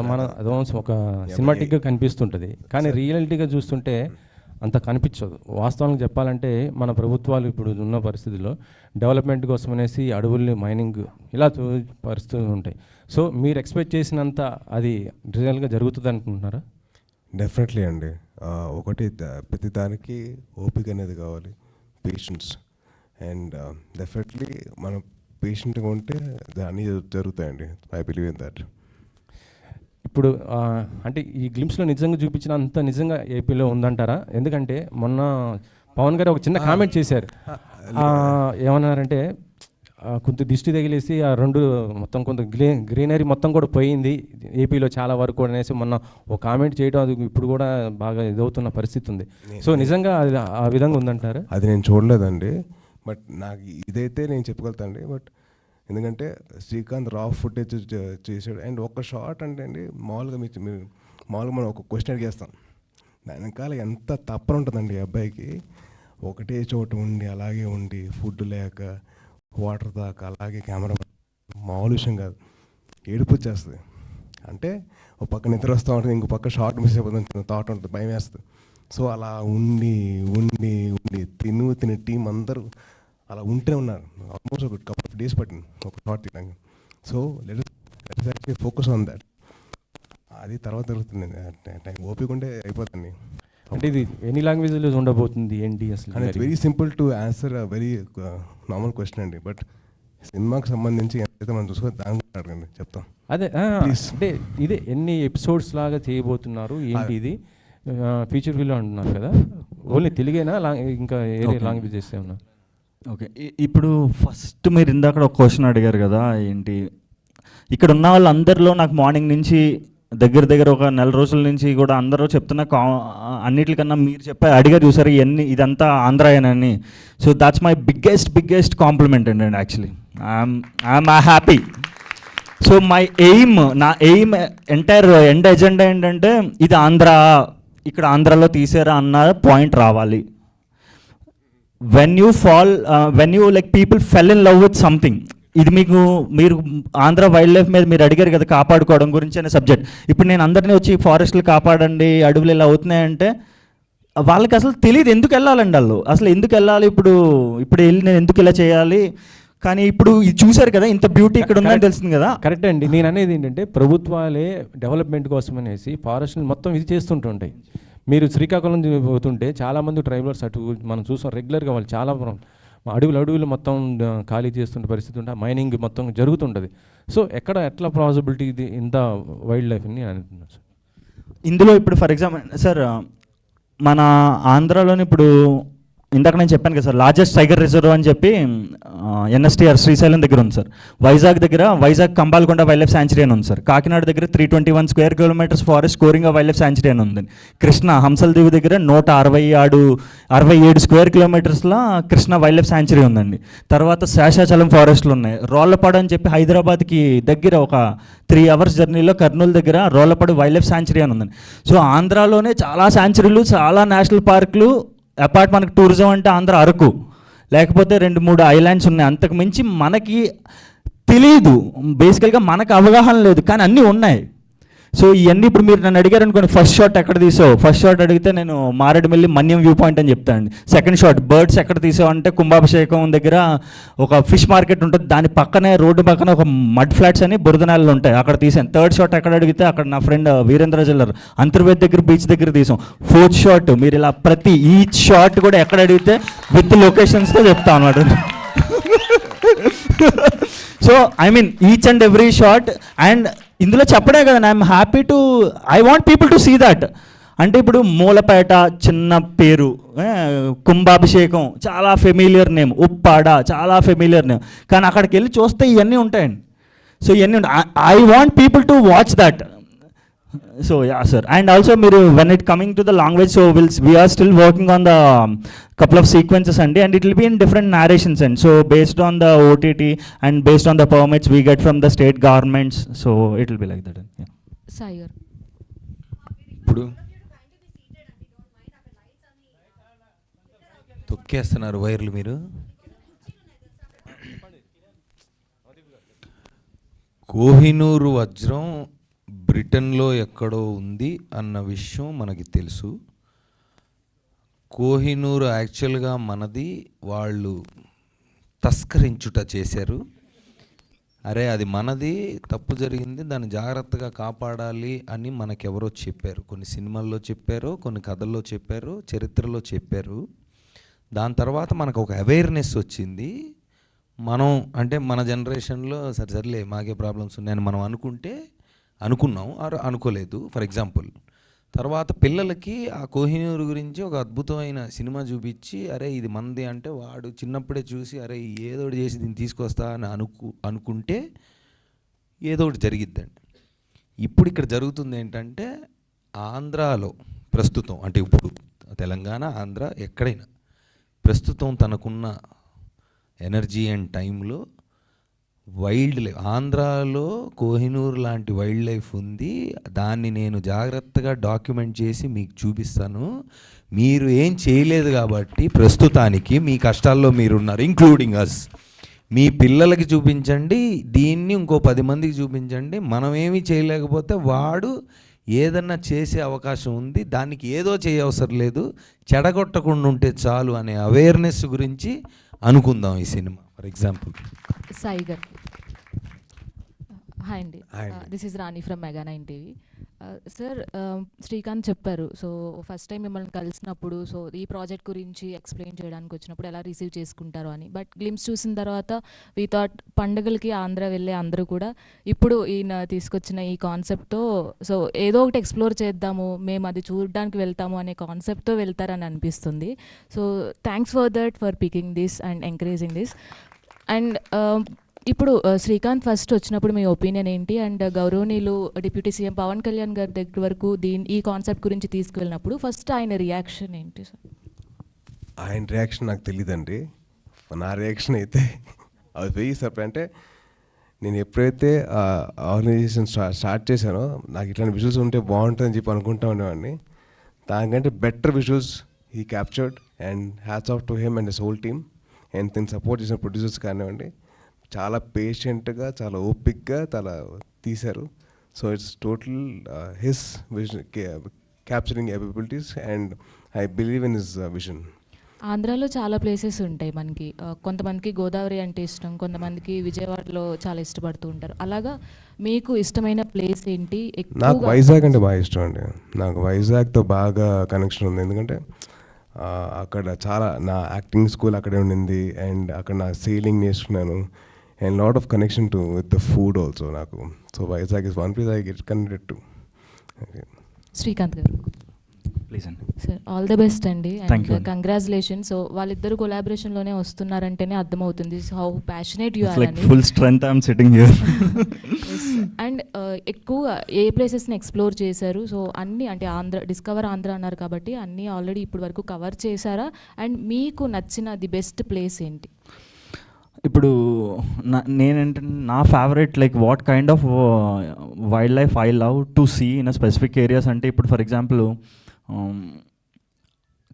మన అదోన్స్ ఒక సినిమాటిక్గా కనిపిస్తుంటుంది, కానీ రియాలిటీగా చూస్తుంటే అంత కనిపించదు. వాస్తవానికి చెప్పాలంటే మన ప్రభుత్వాలు ఇప్పుడు ఉన్న పరిస్థితుల్లో డెవలప్మెంట్ కోసం అనేసి అడవుల్ని మైనింగ్ ఇలా పరిస్థితులు ఉంటాయి. సో మీరు ఎక్స్పెక్ట్ చేసినంత అది రియల్గా జరుగుతుంది అనుకుంటున్నారా? డెఫినెట్లీ అండి. ఒకటి ప్రతి దానికి ఓపిక అనేది కావాలి, పేషెన్స్. అండ్ డెఫినెట్లీ మనం పేషెంట్గా ఉంటే అన్నీ జరుగుతాయండి. I believe in that. ఇప్పుడు అంటే ఈ గ్లిమ్స్లో నిజంగా చూపించినంత నిజంగా ఏపీలో ఉందంటారా? ఎందుకంటే మొన్న పవన్ గారు ఒక చిన్న కామెంట్ చేశారు. ఏమన్నారంటే కొంత దిష్టి తగిలేసి ఆ రెండు మొత్తం కొంత గ్రీనరీ మొత్తం కూడా పోయింది ఏపీలో చాలా వరకు కూడా అనేసి మొన్న ఒక కామెంట్ చేయడం, అది ఇప్పుడు కూడా బాగా ఇదవుతున్న పరిస్థితి ఉంది. సో నిజంగా అది ఆ విధంగా ఉందంటారా? అది నేను చూడలేదండి, బట్ నాకు ఇదైతే నేను చెప్పగలుగుతానండి. బట్ ఎందుకంటే శ్రీకాంత్ రా ఫుటేజ్ చేసాడు. అండ్ ఒక షాట్ అంటే అండి మామూలుగా మామూలుగా మనం ఒక క్వశ్చన్ అడిగేస్తాం, దాని వెనకాల ఎంత తప్పన ఉంటుందండి అబ్బాయికి. ఒకటే చోట ఉండి అలాగే ఉండి ఫుడ్ లేక వాటర్ దాకా అలాగే కెమెరా, మామూలు విషయం కాదు, ఏడుపు వచ్చేస్తుంది. అంటే ఒక పక్క నిద్ర వస్తూ ఉంటుంది, ఇంకో పక్క షార్ట్ మిస్ అయిపోతుంది, థాట్ ఉంటుంది, భయం వేస్తుంది. సో అలా ఉండి ఉండి ఉండి తిని టీం అందరూ అలా ఉంటూనే ఉన్నారు. ఆల్మోస్ట్ ఒక కపుల్ ఆఫ్ డేస్ పట్టింది ఒక షార్ట్ తీయడానికి. So let actually focus on that. అది తర్వాత జరుగుతుంది, టైం ఓపిక ఉంటే అయిపోతుంది. అంటే ఇది ఎన్ని లాంగ్వేజ్లో ఉండబోతుంది ఏంటి అసలు? And it's very simple to answer very normal question అండి. బట్ సినిమాకి సంబంధించి ఎంతైతే మనం చూసుకోవాలి దాని గురించి అడగండి, చెప్తాం. అదే అంటే ఇదే ఎన్ని ఎపిసోడ్స్ లాగా చేయబోతున్నారు ఏంటి ఇది? ఫ్యూచర్ ఫిల్మ్ అంటున్నారు కదా, ఓన్లీ తెలుగేనా ఇంకా ఏరే లాంగ్వేజ్ చేస్తే ఉన్నా? ఓకే, ఇప్పుడు ఫస్ట్ మీరు ఇందాక ఒక క్వశ్చన్ అడిగారు కదా ఏంటి, ఇక్కడ ఉన్న వాళ్ళందరిలో నాకు మార్నింగ్ నుంచి దగ్గర ఒక 4 రోజుల నుంచి కూడా అందరూ చెప్తున్న అన్నిటికన్నా మీరు అడిగారు చూసారు ఇవన్నీ ఇదంతా ఆంధ్రాయనని. So that's my biggest compliment అండి. Actually I'm happy. సో నా ఎయిమ్ ఎంటైర్ ఎండ్ ఎజెండా ఏంటంటే ఇది ఇక్కడ ఆంధ్రాలో తీసారా అన్న పాయింట్ రావాలి. When you like people fell in love with something, ఇది మీరు ఆంధ్ర వైల్డ్ లైఫ్ మీద మీరు అడిగారు కదా కాపాడుకోవడం గురించి అనే సబ్జెక్ట్. ఇప్పుడు నేను అందరినీ వచ్చి ఫారెస్ట్లు కాపాడండి, అడవులు ఇలా అవుతున్నాయంటే వాళ్ళకి అసలు తెలియదు ఎందుకు వెళ్ళాలండి. వాళ్ళు అసలు ఎందుకు వెళ్ళాలి, ఇప్పుడు వెళ్ళి నేను ఎందుకు ఇలా చేయాలి. కానీ ఇప్పుడు ఇది చూసారు కదా ఇంత బ్యూటీ ఇక్కడ ఉందని తెలిసింది కదా. కరెక్ట్ అండి. నేను అనేది ఏంటంటే ప్రభుత్వాలే డెవలప్మెంట్ కోసం అనేసి ఫారెస్ట్ని మొత్తం ఇది చేస్తుంటుంటాయి. మీరు శ్రీకాకుళం పోతుంటే చాలామంది ట్రైబల్స్ అటు మనం చూసాం రెగ్యులర్గా, వాళ్ళు చాలా అడవులు మొత్తం ఖాళీ చేస్తున్న పరిస్థితి ఉంటే మైనింగ్ మొత్తం జరుగుతుంటుంది. సో ఎట్లా పాసిబిలిటీ ఇది ఇంత వైల్డ్ లైఫ్ని అంటున్నారు సార్ ఇందులో? ఇప్పుడు ఫర్ ఎగ్జాంపుల్ సార్ మన ఆంధ్రాలోని ఇప్పుడు ఇందాక నేను చెప్పాను కదా సార్ లార్జెస్ట్ టైగర్ రిజర్వ్ అని చెప్పి ఎన్ఎస్టీఆర్ శ్రీశైలం దగ్గర ఉంది sir. Vizag Kambalakonda wildlife sanctuary అని ఉంది సార్. కాకినాడ దగ్గర 321 square kilometres forest Coringa wildlife sanctuary అని ఉంది. కృష్ణ హంసలదీవి దగ్గర 167 స్క్వేర్ కిలోమీటర్స్లో కృష్ణ వైల్డ్ లైఫ్ శాంచురీ ఉందండి. తర్వాత శేషాచలం ఫారెస్ట్లు ఉన్నాయి. రోళ్లపాడు అని చెప్పి హైదరాబాద్కి దగ్గర ఒక 3 hours జర్నీలో కర్నూలు దగ్గర రోళ్లపాడు వైల్డ్ లైఫ్ శాంచురీ అని ఉందండి. సో ఆంధ్రాలోనే చాలా శాంచురీలు, చాలా నేషనల్ పార్కులు, అపార్ట్ మనకు టూరిజం అంటే ఆంధ్ర అరకు, లేకపోతే 2-3 ఐలాండ్స్ ఉన్నాయి. అంతకు మించి మనకి తెలీదు, బేసికల్గా మనకు అవగాహన లేదు, కానీ అన్నీ ఉన్నాయి. సో ఇవన్నీ ఇప్పుడు మీరు నన్ను అడిగారు అనుకోండి, ఫస్ట్ షాట్ ఎక్కడ తీసావు, ఫస్ట్ షాట్ అడిగితే నేను మారేడుమిల్లి మన్యం వ్యూ పాయింట్ అని చెప్తానండి. సెకండ్ షాట్ బర్డ్స్ ఎక్కడ తీసావు అంటే కుంభాభిషేకం దగ్గర ఒక ఫిష్ మార్కెట్ ఉంటుంది, దాని పక్కనే రోడ్డు పక్కన ఒక మడ్ ఫ్లాట్స్ అని బురదనాలు ఉంటాయి, అక్కడ తీసాను. థర్డ్ షాట్ ఎక్కడ అడిగితే అక్కడ నా ఫ్రెండ్ వీరేంద్ర జిల్లర్ అంతర్వేద్ దగ్గర బీచ్ దగ్గర తీసాం. ఫోర్త్ షాట్ మీరు ఇలా ప్రతి ఈచ్ షాట్ కూడా ఎక్కడ అడిగితే విత్ లొకేషన్స్తో చెప్తాం అన్నమాట. So I mean each and every shot. And ఇందులో చెప్పడే కదా I want people to see that. అంటే ఇప్పుడు మూలపేట చిన్న పేరు, కుంభాభిషేకం చాలా ఫెమిలియర్ నేమ్, ఉప్పాడ చాలా ఫెమిలియర్ నేమ్, కానీ అక్కడికి వెళ్ళి చూస్తే ఇవన్నీ ఉంటాయండి. సో ఇవన్నీ ఉంటాయి. I want people to watch that. So yeah sir, and also మీరు when it coming to the language, so we are still working on the couple of sequences and it will be in different narrations, and so based on the OTT and based on the permits we get from the state governments, so it will be like that. Yeah. Sir, ఇప్పుడు తొక్కేస్తున్నారు వైర్లు మీరు. కోహినూరు వజ్రం బ్రిటన్లో ఎక్కడో ఉంది అన్న విషయం మనకి తెలుసు. కోహినూరు యాక్చువల్గా మనది, వాళ్ళు తస్కరించుట చేశారు. అరే అది మనది, తప్పు జరిగింది, దాన్ని జాగ్రత్తగా కాపాడాలి అని మనకెవరో చెప్పారు. కొన్ని సినిమాల్లో చెప్పారు, కొన్ని కథల్లో చెప్పారు, చరిత్రలో చెప్పారు. దాని తర్వాత మనకు ఒక అవేర్నెస్ వచ్చింది. మనం అంటే మన జనరేషన్లో సర్లే మాకే ప్రాబ్లమ్స్ ఉన్నాయని మనం అనుకున్నాం అనుకోలేదు. ఫర్ ఎగ్జాంపుల్ తర్వాత పిల్లలకి ఆ కోహినూరు గురించి ఒక అద్భుతమైన సినిమా చూపించి అరే ఇది మంది అంటే వాడు చిన్నప్పుడే చూసి అరే ఏదో ఒకటి చేసి దీన్ని తీసుకొస్తా అని అనుకుంటే ఏదో ఒకటి జరిగిద్దండి. ఇప్పుడు ఇక్కడ జరుగుతుంది ఏంటంటే ఆంధ్రాలో ప్రస్తుతం, అంటే ఇప్పుడు తెలంగాణ ఆంధ్ర ఎక్కడైనా ప్రస్తుతం తనకున్న ఎనర్జీ అండ్ టైంలో వైల్డ్ లైఫ్, ఆంధ్రాలో కోహినూర్ లాంటి వైల్డ్ లైఫ్ ఉంది. దాన్ని నేను జాగ్రత్తగా డాక్యుమెంట్ చేసి మీకు చూపిస్తాను. మీరు ఏం చేయలేదు కాబట్టి ప్రస్తుతానికి మీ కష్టాల్లో మీరున్నారు, ఇంక్లూడింగ్ అస్. మీ పిల్లలకి చూపించండి, దీన్ని ఇంకో 10 మందికి చూపించండి. మనం ఏమీ చేయలేకపోతే వాడు ఏదన్నా చేసే అవకాశం ఉంది, దానికి ఏదో చేయవసరం లేదు, చెడగొట్టకుండా ఉంటే చాలు అనే అవేర్నెస్ గురించి అనుకుందాం ఈ సినిమా. ఫర్ ఎగ్జాంపుల్ సాయి గారు. హాయ్ అండి, Hi అండి. This is Rani from mega 9 TV. Sir, Srikanth చెప్పారు, సో ఫస్ట్ టైం మిమ్మల్ని కలిసినప్పుడు సో ఈ ప్రాజెక్ట్ గురించి ఎక్స్ప్లెయిన్ చేయడానికి వచ్చినప్పుడు ఎలా రిసీవ్ చేసుకుంటారు అని. బట్ గ్లిమ్స్ చూసిన తర్వాత వీ థాట్ పండుగలకి ఆంధ్ర వెళ్ళే అందరూ కూడా ఇప్పుడు ఈయన తీసుకొచ్చిన ఈ కాన్సెప్ట్తో సో ఏదో ఒకటి ఎక్స్ప్లోర్ చేద్దాము, మేము అది చూడడానికి వెళ్తాము అనే కాన్సెప్ట్తో వెళ్తారని అనిపిస్తుంది. So thanks for that, for picking this and encouraging this. And ఇప్పుడు శ్రీకాంత్ ఫస్ట్ వచ్చినప్పుడు మీ ఒపీనియన్ ఏంటి, అండ్ గౌరవనీయులు డిప్యూటీ సీఎం పవన్ కళ్యాణ్ గారి దగ్గర వరకు ఈ కాన్సెప్ట్ గురించి తీసుకువెళ్ళినప్పుడు ఫస్ట్ ఆయన రియాక్షన్ ఏంటి సార్? ఆయన రియాక్షన్ నాకు తెలియదండి. నా రియాక్షన్ అయితే అది వెయ్యి సర్ప్రైజ్. అంటే నేను ఎప్పుడైతే ఆర్గనైజేషన్ స్టార్ట్ చేశానో నాకు ఇట్లాంటి విజువల్స్ ఉంటే బాగుంటుందని చెప్పి అనుకుంటా ఉండేవాడిని. దానికంటే better visuals he captured and hats off to him and his whole team. And దీన్ని సపోర్ట్ చేసిన ప్రొడ్యూసర్స్ కానివ్వండి, చాలా పేషెంట్గా, చాలా ఓపిక్గా చాలా తీశారు. So it's total his vision capturing abilities and I believe in his vision. ఆంధ్రాలో చాలా ప్లేసెస్ ఉంటాయి మనకి. కొంతమందికి గోదావరి అంటే ఇష్టం, కొంతమందికి విజయవాడలో చాలా ఇష్టపడుతూ ఉంటారు. అలాగా మీకు ఇష్టమైన ప్లేస్ ఏంటి? నాకు వైజాగ్ అంటే బాగా ఇష్టం అండి. నాకు వైజాగ్తో బాగా కనెక్షన్ ఉంది. ఎందుకంటే అక్కడ చాలా నా యాక్టింగ్ స్కూల్ అక్కడే ఉండింది అండ్ అక్కడ నా సేలింగ్ నేర్చుకున్నాను and lot of connection to with the food also నాకు. So Vizag is one place I get connected to. Srikanth garu please అండి. సార్, ఆల్ ద బెస్ట్ అండి Thank అండ్ you అండి. కంగ్రాచులేషన్. సో వాళ్ళిద్దరు కొలాబరేషన్లోనే వస్తున్నారంటేనే అర్థమవుతుంది how passionate you It's are like అని. full strength I'm sitting here. And ఎక్కువగా ఏ ప్లేసెస్ని ఎక్స్ప్లోర్ చేశారు? సో అన్నీ అంటే డిస్కవర్ ఆంధ్ర అన్నారు కాబట్టి అన్నీ ఆల్రెడీ ఇప్పటి వరకు కవర్ చేశారా? అండ్ మీకు నచ్చిన ది బెస్ట్ ప్లేస్ ఏంటి? ఇప్పుడు నేనంటే నా favourite like what kind of wildlife I love to see in a specific areas అంటే ఇప్పుడు ఫర్ ఎగ్జాంపుల్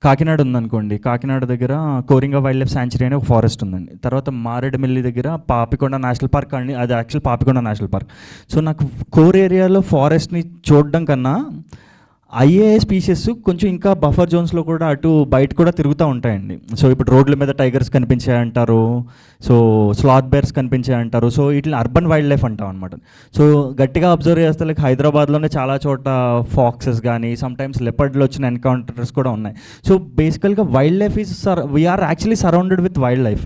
కాకినాడ ఉందనుకోండి, కాకినాడ దగ్గర కోరింగ వైల్డ్ లైఫ్ శాంచురీ అనే ఒక ఫారెస్ట్ ఉందండి. తర్వాత మారేడుమిల్లి దగ్గర పాపికొండ నేషనల్ పార్క్ అండి, అది actual Papikonda national park. So నాకు కోర్ ఏరియాలో ఫారెస్ట్ని చూడడం కన్నా అయ్యే స్పీషెస్ కొంచెం ఇంకా బఫర్ జోన్స్లో కూడా అటు బయట కూడా తిరుగుతూ ఉంటాయండి. సో ఇప్పుడు రోడ్ల మీద టైగర్స్ కనిపించాయంటారు, సో స్లాత్ బేర్స్ కనిపించాయంటారు. సో ఇట్లా అర్బన్ వైల్డ్ లైఫ్ అంటాం అనమాట. సో గట్టిగా అబ్జర్వ్ చేస్తే లైక్ హైదరాబాద్లోనే చాలా చోట ఫాక్సెస్ కానీ సమ్టైమ్స్ లెపర్డ్లో వచ్చిన ఎన్కౌంటర్స్ కూడా ఉన్నాయి. సో బేసికల్గా wildlife is we are actually surrounded with wildlife.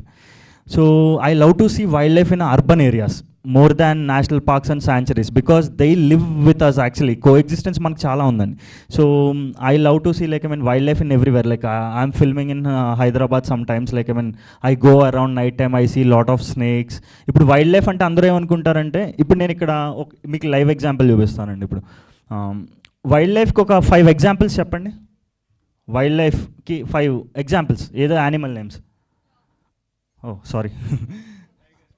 So I love to see wildlife in urban areas more than national parks and sanctuaries because they live with us actually. Coexistence మనకు చాలా ఉందండి. So I love to see like I mean wildlife in everywhere. Like I'm filming in Hyderabad sometimes, like I mean I go around night time, I see lot of snakes. ఇప్పుడు వైల్డ్ లైఫ్ అంటే అందరూ ఏమనుకుంటారంటే, ఇప్పుడు నేను ఇక్కడ మీకు లైవ్ ఎగ్జాంపుల్ చూపిస్తానండి. ఇప్పుడు వైల్డ్ లైఫ్కి ఒక 5 ఎగ్జాంపుల్స్ చెప్పండి. వైల్డ్ లైఫ్కి 5 ఎగ్జాంపుల్స్, ఏదో animal names. Oh sorry,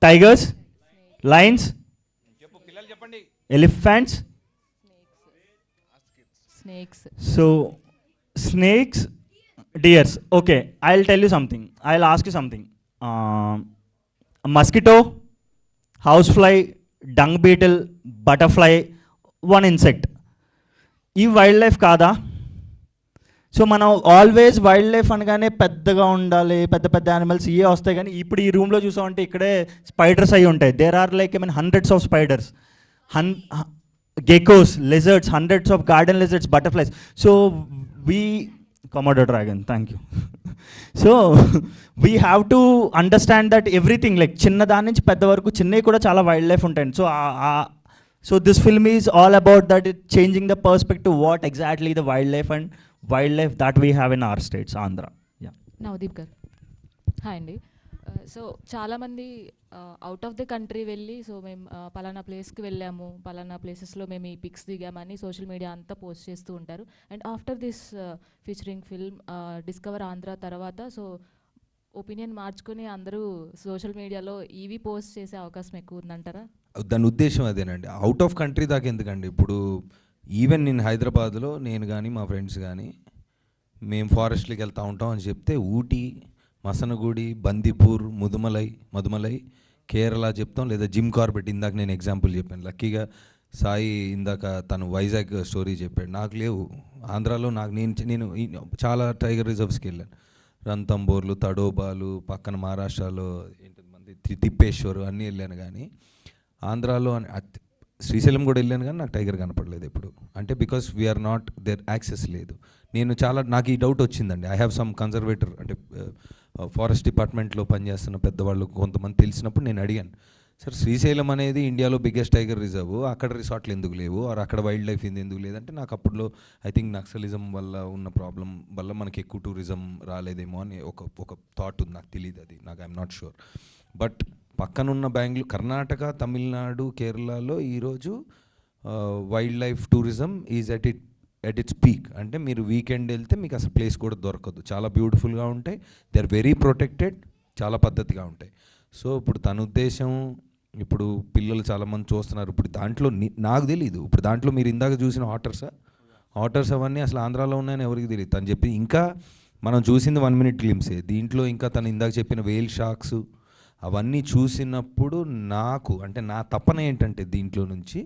tigers, lions, elephants, snakes. So snakes, deers. Okay, I will tell you something, I will ask you something. Mosquito, house fly, dung beetle, butterfly, 1 insect. ఈ వైల్డ్ లైఫ్ కాదా? సో మనం ఆల్వేస్ వైల్డ్ లైఫ్ అనగానే పెద్దగా ఉండాలి, పెద్ద పెద్ద యానిమల్స్ ఇవే వస్తాయి. కానీ ఇప్పుడు ఈ రూమ్లో చూసామంటే ఇక్కడే స్పైడర్స్ అవి ఉంటాయి. There are like I mean hundreds of spiders, geckos, lizards, hundreds of garden lizards, butterflies. So we, Komodo dragon, thank you. So we have to understand that everything like చిన్న దాని నుంచి పెద్ద వరకు చిన్నవి కూడా చాలా వైల్డ్ లైఫ్ ఉంటాయండి. So this film is all about that, changing the perspective what exactly the wildlife and wildlife that we have in our states, Andhra. Yeah. Navdeep గారు. హాయ్ అండి. సో చాలామంది అవుట్ ఆఫ్ ద కంట్రీ వెళ్ళి సో మేము పలానా ప్లేస్కి వెళ్ళాము, పలానా ప్లేసెస్లో మేము ఈ పిక్స్ దిగామని సోషల్ మీడియా అంతా పోస్ట్ చేస్తూ ఉంటారు. And after this featuring film discover Andhra తర్వాత సో ఒపీనియన్ మార్చుకుని అందరూ సోషల్ మీడియాలో ఇవి పోస్ట్ చేసే అవకాశం ఎక్కువ ఉందంటారా? దాని ఉద్దేశం అదేనండి. అవుట్ ఆఫ్ కంట్రీ దాకా ఎందుకండి. ఇప్పుడు ఈవెన్ నేను హైదరాబాద్లో నేను కానీ మా ఫ్రెండ్స్ కానీ మేము ఫారెస్ట్కి వెళ్తూ ఉంటాం అని చెప్తే ఊటీ, మసనగూడి, బందిపూర్, మధుమలై, కేరళ చెప్తాం, లేదా జిమ్ కార్బెట్. ఇందాక నేను ఎగ్జాంపుల్ చెప్పాను. లక్కీగా సాయి ఇందాక తను వైజాగ్ స్టోరీ చెప్పాడు. నాకు లేవు ఆంధ్రాలో. నేను చాలా టైగర్ రిజర్వ్స్కి వెళ్ళాను. రంతంబోర్లు, తడోబాలు, పక్కన మహారాష్ట్రలో తిప్పేశ్వరు అన్నీ వెళ్ళాను. కానీ ఆంధ్రాలో శ్రీశైలం కూడా వెళ్ళాను, కానీ నాకు టైగర్ కనపడలేదు ఎప్పుడు. అంటే because we are not there access లేదు. నాకు ఈ డౌట్ వచ్చిందండి. ఐ హ్యావ్ సమ్ కన్జర్వేటర్, అంటే ఫారెస్ట్ డిపార్ట్మెంట్లో పనిచేస్తున్న పెద్దవాళ్ళు కొంతమంది తెలిసినప్పుడు నేను అడిగాను, సార్ శ్రీశైలం అనేది ఇండియాలో బిగ్గెస్ట్ టైగర్ రిజర్వ్, అక్కడ రిసార్ట్లు ఎందుకు లేవు, ఆర్ అక్కడ వైల్డ్ లైఫ్ ఎందుకు లేదంటే, నాకు అప్పట్లో ఐ థింక్ నక్సలిజం వల్ల ఉన్న ప్రాబ్లం వల్ల మనకి ఎక్కువ టూరిజం రాలేదేమో అని ఒక థాట్ ఉంది. నాకు తెలియదు అది, నాకు ఐఎమ్ నాట్ షూర్. బట్ పక్కనున్న బెంగళూరు, కర్ణాటక, తమిళనాడు, కేరళలో ఈరోజు wild life tourism is at its peak. అంటే మీరు వీకెండ్ వెళ్తే మీకు అసలు ప్లేస్ కూడా దొరకదు. చాలా బ్యూటిఫుల్గా ఉంటాయి, దే ఆర్ వెరీ ప్రొటెక్టెడ్, చాలా పద్ధతిగా ఉంటాయి. సో ఇప్పుడు తన ఉద్దేశం, ఇప్పుడు పిల్లలు చాలామంది చూస్తున్నారు. ఇప్పుడు దాంట్లో నాకు తెలియదు, ఇప్పుడు దాంట్లో మీరు ఇందాక చూసిన హాటర్స్ అవన్నీ అసలు ఆంధ్రాలో ఉన్నాయని ఎవరికి తెలియదు. తను చెప్పి ఇంకా మనం చూసింది 1 minute గ్లిమ్సే. దీంట్లో ఇంకా తను ఇందాక చెప్పిన వేల్ షార్క్స్ అవన్నీ చూసినప్పుడు నాకు, అంటే నా తపన ఏంటంటే దీంట్లో నుంచి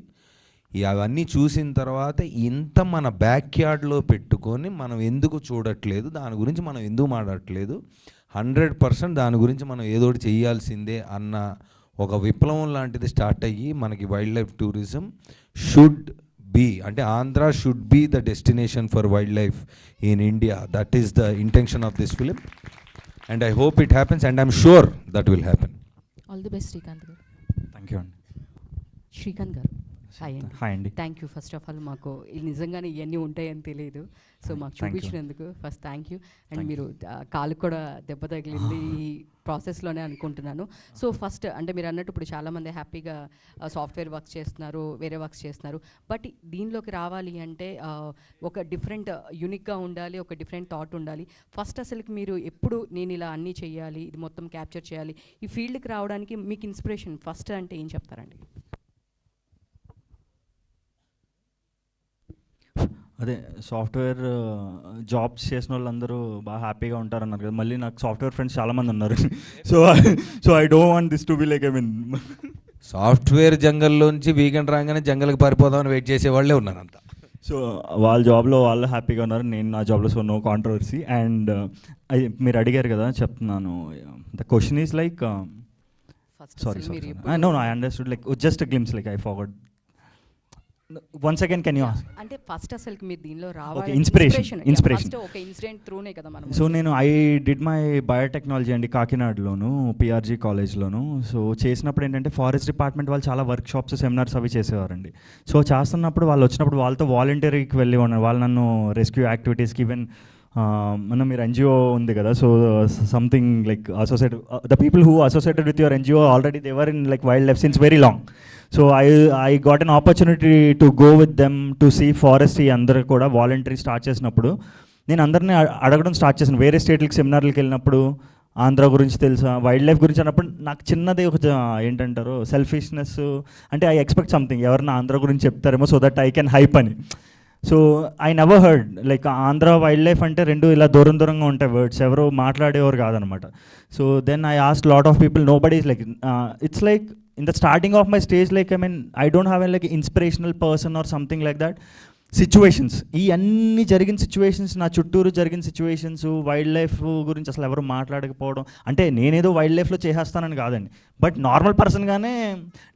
అవన్నీ చూసిన తర్వాత ఇంత మన బ్యాక్ యార్డ్లో పెట్టుకొని మనం ఎందుకు చూడట్లేదు, దాని గురించి మనం ఎందుకు మాట్లాడట్లేదు, 100% దాని గురించి మనం ఏదోటి చేయాల్సిందే అన్న ఒక విప్లవం లాంటిది స్టార్ట్ అయ్యి మనకి wildlife tourism should be, అంటే Andhra should be the destination for wildlife in India. That is the intention of this film and I hope it happens and I'm sure that will happen. All the best Srikanth garu. Thank you అండి. శ్రీకాంత్ గారు, హాయ్ అండి. Thank you. First of all మాకు నిజంగానే ఇవన్నీ ఉంటాయని తెలియదు, సో మాకు Thank you. చూపించినందుకు ఫస్ట్ థ్యాంక్ యూ. అండ్ మీరు కాలు కూడా దెబ్బ తగిలింది ఈ ప్రాసెస్లోనే అనుకుంటున్నాను. సో ఫస్ట్ అంటే మీరు అన్నట్టు ఇప్పుడు చాలామంది హ్యాపీగా సాఫ్ట్వేర్ వర్క్స్ చేస్తున్నారు, వేరే వర్క్స్ చేస్తున్నారు. బట్ దీనిలోకి రావాలి అంటే ఒక డిఫరెంట్ యూనిక్గా ఉండాలి, ఒక డిఫరెంట్ థాట్ ఉండాలి. ఫస్ట్ అసలుకి మీరు ఎప్పుడు నేను ఇలా అన్నీ చేయాలి, ఇది మొత్తం క్యాప్చర్ చేయాలి, ఈ ఫీల్డ్కి రావడానికి మీకు ఇన్స్పిరేషన్ ఫస్ట్ అంటే ఏం చెప్తారండి? అదే సాఫ్ట్వేర్ జాబ్స్ చేసిన వాళ్ళందరూ బాగా హ్యాపీగా ఉంటారన్నారు కదా. మళ్ళీ నాకు సాఫ్ట్వేర్ ఫ్రెండ్స్ చాలామంది ఉన్నారు. So I don't want this to be like, I mean software జంగల్లోంచి వీకెండ్ రాగానే జంగల్కి పారిపోదామని వెయిట్ చేసే వాళ్ళే ఉన్నారు అంతా. సో వాళ్ళ జాబ్లో వాళ్ళు హ్యాపీగా ఉన్నారు, నేను నా జాబ్లో. So no controversy. అండ్ మీరు అడిగారు కదా, చెప్తున్నాను. The question is like, sorry no I understood, like just glimpse, like I forgot. Once again, can you ask? అంటే ఫస్ట్ అసలుకి మీరు దీనిలో రావాలి, Okay, inspiration. ఫస్ట్ ఒక ఇన్సిడెంట్ త్రూనే కదా మనం. సో నేను ఐ డిడ్ మై బయోటెక్నాలజీ అండి కాకినాడలోను, పిఆర్జీ కాలేజ్లోను. సో చేసినప్పుడు ఏంటంటే ఫారెస్ట్ డిపార్ట్మెంట్ వాళ్ళు చాలా వర్క్ షాప్స్, సెమినార్స్ అవి చేసేవారండి. సో చేస్తున్నప్పుడు వాళ్ళు వచ్చినప్పుడు వాళ్ళతో వాలంటీర్కి వెళ్ళి ఉన్నారు. వాళ్ళు నన్ను రెస్క్యూ యాక్టివిటీస్కి, ఈవెన్ మనం మీరు ఎన్జిఓ ఉంది కదా, so something like associated, the people who associated with your NGO already they were in like wildlife since very long. So I got an opportunity to go with them to see forest. ఈ అందరూ కూడా వాలంటరీ స్టార్ట్ చేసినప్పుడు నేను అందరినీ అడగడం స్టార్ట్ చేశాను. వేరే స్టేట్లకి సెమినార్లకు వెళ్ళినప్పుడు ఆంధ్ర గురించి తెలుసా, వైల్డ్ లైఫ్ గురించి అన్నప్పుడు నాకు చిన్నది ఒక ఏంటంటారు సెల్ఫిష్నెస్, అంటే ఐ ఎక్స్పెక్ట్ సంథింగ్, ఎవరన్నా ఆంధ్ర గురించి చెప్తారేమో so that I can hype అని. So I never heard like Andhra wildlife అంటే రెండు ఇలా దూరంగా ఉంటాయి వర్డ్స్, ఎవరో మాట్లాడేవారు కాదనమాట. So then I ask lot of people, nobody is like, it's like in the starting of my stage, like I mean I don't have a like inspirational person or something like that. Situations, ఈ అన్ని జరిగిన సిచ్యువేషన్స్, నా చుట్టూరు జరిగిన సిచ్యువేషన్స్, వైల్డ్ లైఫ్ గురించి అసలు ఎవరు మాట్లాడకపోవడం, అంటే నేనేదో వైల్డ్ లైఫ్లో చేసేస్తానని కాదండి, బట్ నార్మల్ పర్సన్గానే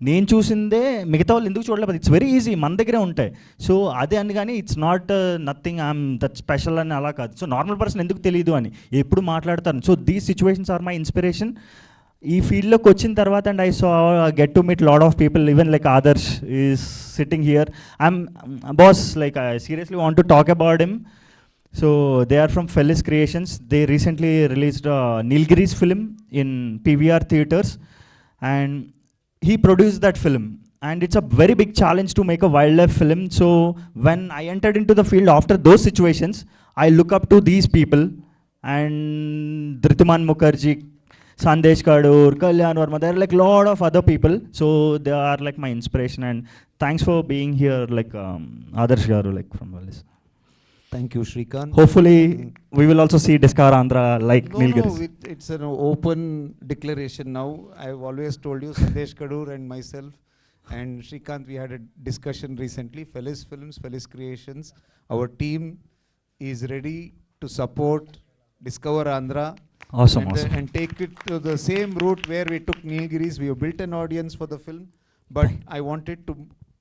నేను చూసిందే మిగతా వాళ్ళు ఎందుకు చూడలేదు. ఇట్స్ వెరీ ఈజీ, మన దగ్గరే ఉంటాయి. సో అదే అని కానీ it's not nothing I'm that special అని అలా కాదు. సో నార్మల్ పర్సన్ ఎందుకు తెలియదు అని ఎప్పుడు మాట్లాడతాను. So these situations are my inspiration. ఈ ఫీల్డ్లోకి వచ్చిన తర్వాత and I so get to meet lot of people, even like Adarsh is sitting here. I'm boss, like I seriously want to talk about him. So they are from Fellis Creations. They recently released Nilgiris film in PVR theaters and he produced that film. And it's a very big challenge to make a wildlife film. So when I entered into the field after those situations, I look up to these people and Dhritiman Mukherjee, Sandesh Kadur, Kalyan Verma, there are like lot of other people. So they are like my inspiration and thanks for being here, like Adarsh Garu, like from Fellis. Thank you, Shrikant. Hopefully, we will also see Discover Andhra like No, Nilgiris. no, it's an open declaration now. I've always told you, Sandesh Kadur and myself and Shrikant, we had a discussion recently. Fellis Films, Fellis Creations, our team is ready to support Discover Andhra. Awesome, awesome. And take it to the same route where we took Nilgiris. We have built an audience for the film, but I want it to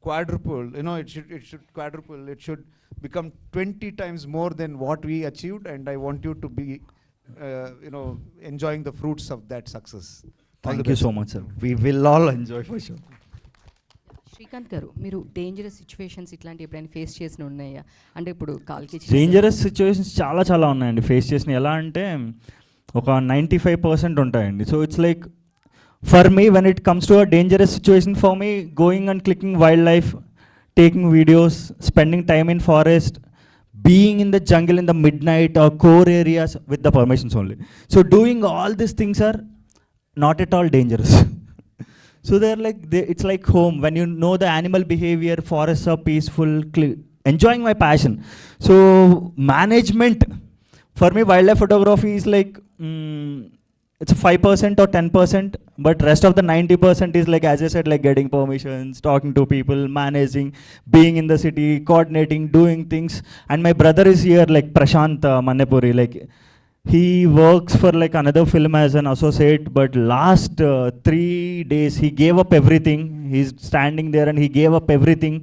quadruple. You know, it should quadruple. It should become 20 times more than what we achieved, and I want you to be, enjoying the fruits of that success. Thank you so much, sir. We will all enjoy for sure. Srikanth గారు, మీరు డేంజరస్ సిచ్యువేషన్స్ ఇట్లాంటి ఎప్పుడైనా ఫేస్ చేసిన ఉన్నాయా? అంటే ఇప్పుడు కాల్కి డేంజరస్ సిచ్యువేషన్స్ చాలా చాలా ఉన్నాయండి ఫేస్ చేసిన. ఎలా అంటే ఒక 95% ఉంటాయండి. So it's like for me when it comes to a dangerous situation for me, going and clicking wild life, taking videos, spending time in forest, being in the jungle in the midnight or core areas with the permissions only. So doing all these things are not at all dangerous. So they're like, it's like home. When you know the animal behavior, forests are peaceful, enjoying my passion. So management, for me wildlife photography is like, it's 5% or 10%, but rest of the 90% is like, as I said, like getting permissions, talking to people, managing, being in the city, coordinating, doing things. And my brother is here, like Prashant Manepuri, like he works for like another film as an associate, but last 3 days he gave up everything. He's standing there and he gave up everything.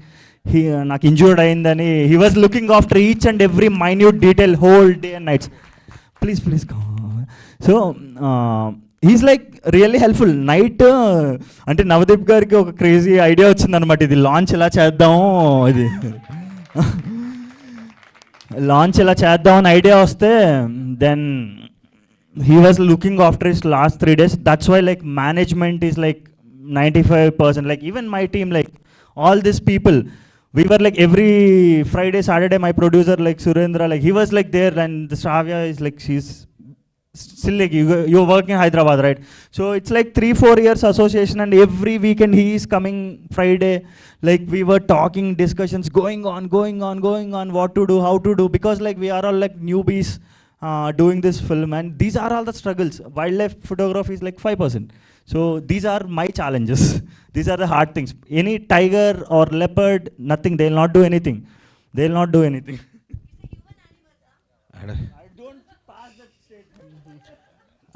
He నాకు injured అయిందని, he was looking after each and every minute detail whole day and nights. Please come. So he's like really helpful. Night అంటే నవదీప్ గారికి ఒక క్రేజీ ఐడియా వచ్చిందనమాట, ఇది లాంచ్ ఎలా చేద్దాము, ఇది లాంచ్ ఎలా చేద్దాం అని ఐడియా వస్తే then he was looking after his last 3 days. That's why like management is like 95%. Like even my team, like all these people, we were like every Friday, Saturday, my producer like Surendra, like he was like there, and the Shravya is like, she's still like, you're working in Hyderabad, right? So it's like 3-4 years association, and every weekend he is coming Friday. Like we were talking, discussions going on, what to do, how to do, because like we are all like newbies doing this film, and these are all the struggles. Wildlife photography is like 5%. So these are my challenges. These are the hard things. Any tiger or leopard, nothing, they'll not do anything.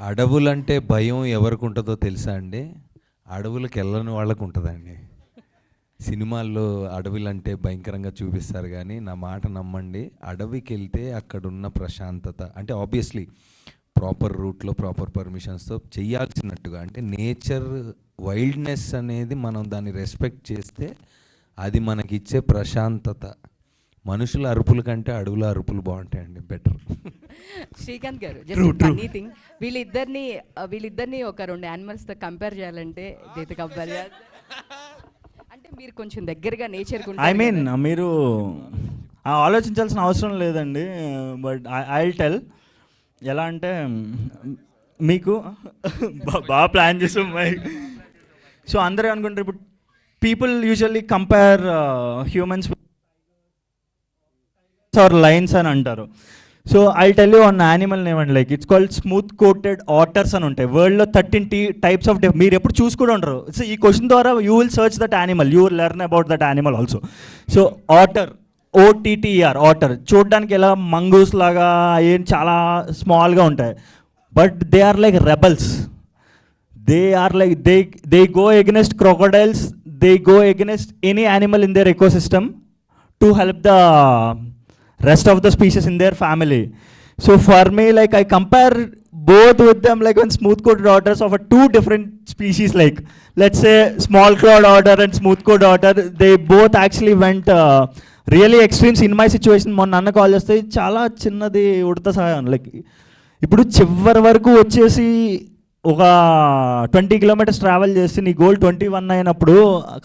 అడవులంటే భయం ఎవరికి ఉంటుందో తెలుసా అండి? అడవులకు వెళ్ళని వాళ్ళకు ఉంటుందండి. సినిమాల్లో అడవులంటే భయంకరంగా చూపిస్తారు, కానీ నా మాట నమ్మండి, అడవికి వెళ్తే అక్కడున్న ప్రశాంతత, అంటే ఆబ్వియస్లీ ప్రాపర్ రూట్లో ప్రాపర్ పర్మిషన్స్తో చెయ్యాల్సినట్టుగా, అంటే నేచర్ వైల్డ్నెస్ అనేది మనం దాన్ని రెస్పెక్ట్ చేస్తే అది మనకిచ్చే ప్రశాంతత, మనుషుల అరుపుల కంటే అడవుల అరుపులు బాగుంటాయండి, బెటర్. శ్రీకాంత్ గారు, జస్ట్ ఫన్నీ థింగ్, వీళ్ళిద్దరిని ఒక 2 యానిమల్స్తో కంపేర్ చేయాలంటే దేంతో కంపేర్ చేయాలి? అంటే మీరు కొంచెం దగ్గరగా నేచర్, ఐ మీన్ మీరు ఆలోచించాల్సిన అవసరం లేదండి, బట్ ఐ విల్ టెల్. ఎలా అంటే మీకు బాగా ప్లాన్ చేసాం. సో అందరూ అనుకుంటారు, ఇప్పుడు people usually compare humans are lions అని అంటారు. So I tell you one animal name అండి, like it's called smooth coated otters అని ఉంటాయి. వరల్డ్లో 13 టైప్స్ ఆఫ్ మీరు ఎప్పుడు చూసి కూడా ఉంటారు. సో ఈ క్వశ్చన్ ద్వారా you will search that animal, you will learn about that animal also. So otter, OTTER, otter, చూడడానికి ఎలా మంగూస్ లాగా ఏం చాలా స్మాల్గా ఉంటాయి, but they are like rebels. They are like they go against crocodiles, they go against any animal in their ecosystem to help the rest of the species in their family. So for me, like I compare both with them, like when smooth-coated otters of 2 different species, like let's say small-clawed otter and smooth-coated otter, they both actually went really extremes in my situation. మొన్న అన్న కాల్ చేస్తే చాలా చిన్నది ఉడత సహాయం, లైక్ ఇప్పుడు చివరి వరకు వచ్చేసి ఒక 20 kilometers ట్రావెల్ చేసి నీ గోల్ 21 అయినప్పుడు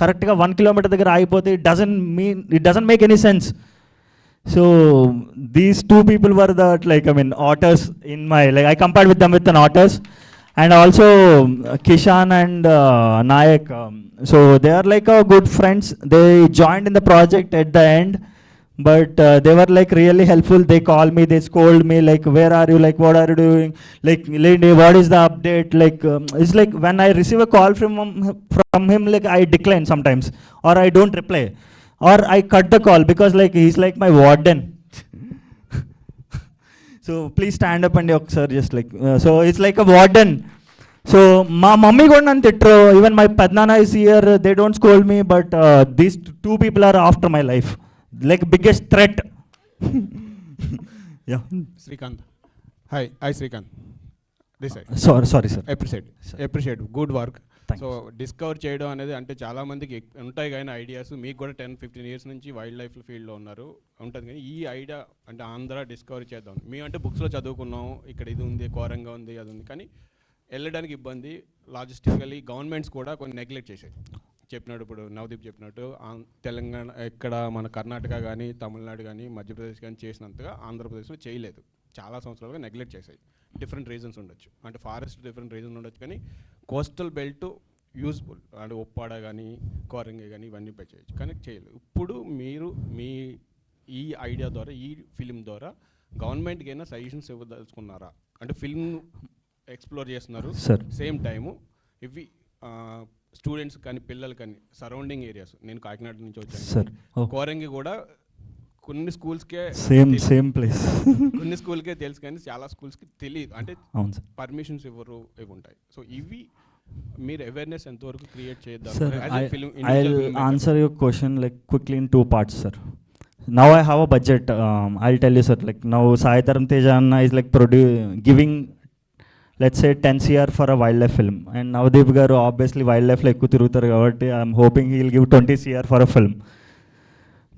కరెక్ట్గా 1 kilometer దగ్గర ఆగిపోతే it doesn't make any sense. So these 2 people were that, like I mean otters in my, like I compared with them with an otters, and also Kishan and Nayak. So they are like good friends. They joined in the project at the end, but they were like really helpful. They call me, they scold me like, where are you, like what are you doing, like lady, what is the update, like it's like when I receive a call from him, like I decline sometimes, or I don't reply, or I cut the call because like he's like my warden. So please stand up and sir, just like so it's like a warden. So my mummy కూడా నన్ను తిట్టరు, even my padnana is here, they don't scold me, but these two people are after my life, like biggest threat. Yeah. Srikanth. Hi, Srikanth. This side. Sorry sir. Appreciate. Good work. Thanks. So discover చేయడం అనేది అంటే చాలామందికి ఉంటాయి కానీ ఐడియాస్, మీకు కూడా 10-15 years నుంచి వైల్డ్ లైఫ్ ఫీల్డ్లో ఉన్నారు ఉంటుంది, కానీ ఈ ఐడియా అంటే ఆంధ్ర డిస్కవరీ చేద్దాం. మేము అంటే బుక్స్లో చదువుకున్నాం, ఇక్కడ ఇది ఉంది, ఘోరంగా ఉంది, అది ఉంది, కానీ వెళ్ళడానికి ఇబ్బంది, లాజిస్టికలీ గవర్నమెంట్స్ కూడా కొన్ని నెగ్లెక్ట్ చేసాయి. చెప్పినట్టు ఇప్పుడు నవదీప్ చెప్పినట్టు తెలంగాణ, ఇక్కడ మన కర్ణాటక కానీ తమిళనాడు కానీ మధ్యప్రదేశ్ కానీ చేసినంతగా ఆంధ్రప్రదేశ్లో చేయలేదు. చాలా సంవత్సరాలుగా నెగ్లెక్ట్ చేశాయి. డిఫరెంట్ రీజన్స్ ఉండొచ్చు, అంటే ఫారెస్ట్ డిఫరెంట్ రీజన్ ఉండొచ్చు, కానీ కోస్టల్ బెల్ట్ యూజ్ఫుల్, అంటే ఒప్పాడ కానీ కోరంగి కానీ ఇవన్నీ పై చేయొచ్చు, కానీ చేయలేదు. ఇప్పుడు మీరు మీ ఈ ఐడియా ద్వారా, ఈ ఫిలిం ద్వారా గవర్నమెంట్కి అయినా సజెషన్స్ ఇవ్వదలుచుకున్నారా? అంటే ఫిల్మ్ ఎక్స్ప్లోర్ చేస్తున్నారు, సేమ్ టైము ఇవి స్టూడెంట్స్ కానీ పిల్లలు కానీ సరౌండింగ్ ఏరియాస్, నేను కాకినాడ నుంచి వచ్చాను, కోరంగి కూడా కొన్ని స్కూల్స్కే సేమ్ ప్లేస్, కొన్ని స్కూల్కే తెలుసు కానీ చాలా స్కూల్స్కి తెలియదు, అంటే పర్మిషన్స్ ఇవ్వరు, ఇవి ఉంటాయి. సో ఇవి మీరు అవేర్నెస్ ఎంతవరకు క్రియేట్ చేద్దాం? I'll answer your question like quickly in 2 parts, sir. Now I have a budget. I'll tell you, sir. Like now Sai Dharam Teja Anna is like giving, let's say 10 CR for a wildlife film, and Navdeep garu obviously wildlife lo ekku tirugutaru kabatti I'm hoping he will give 20 CR for a film.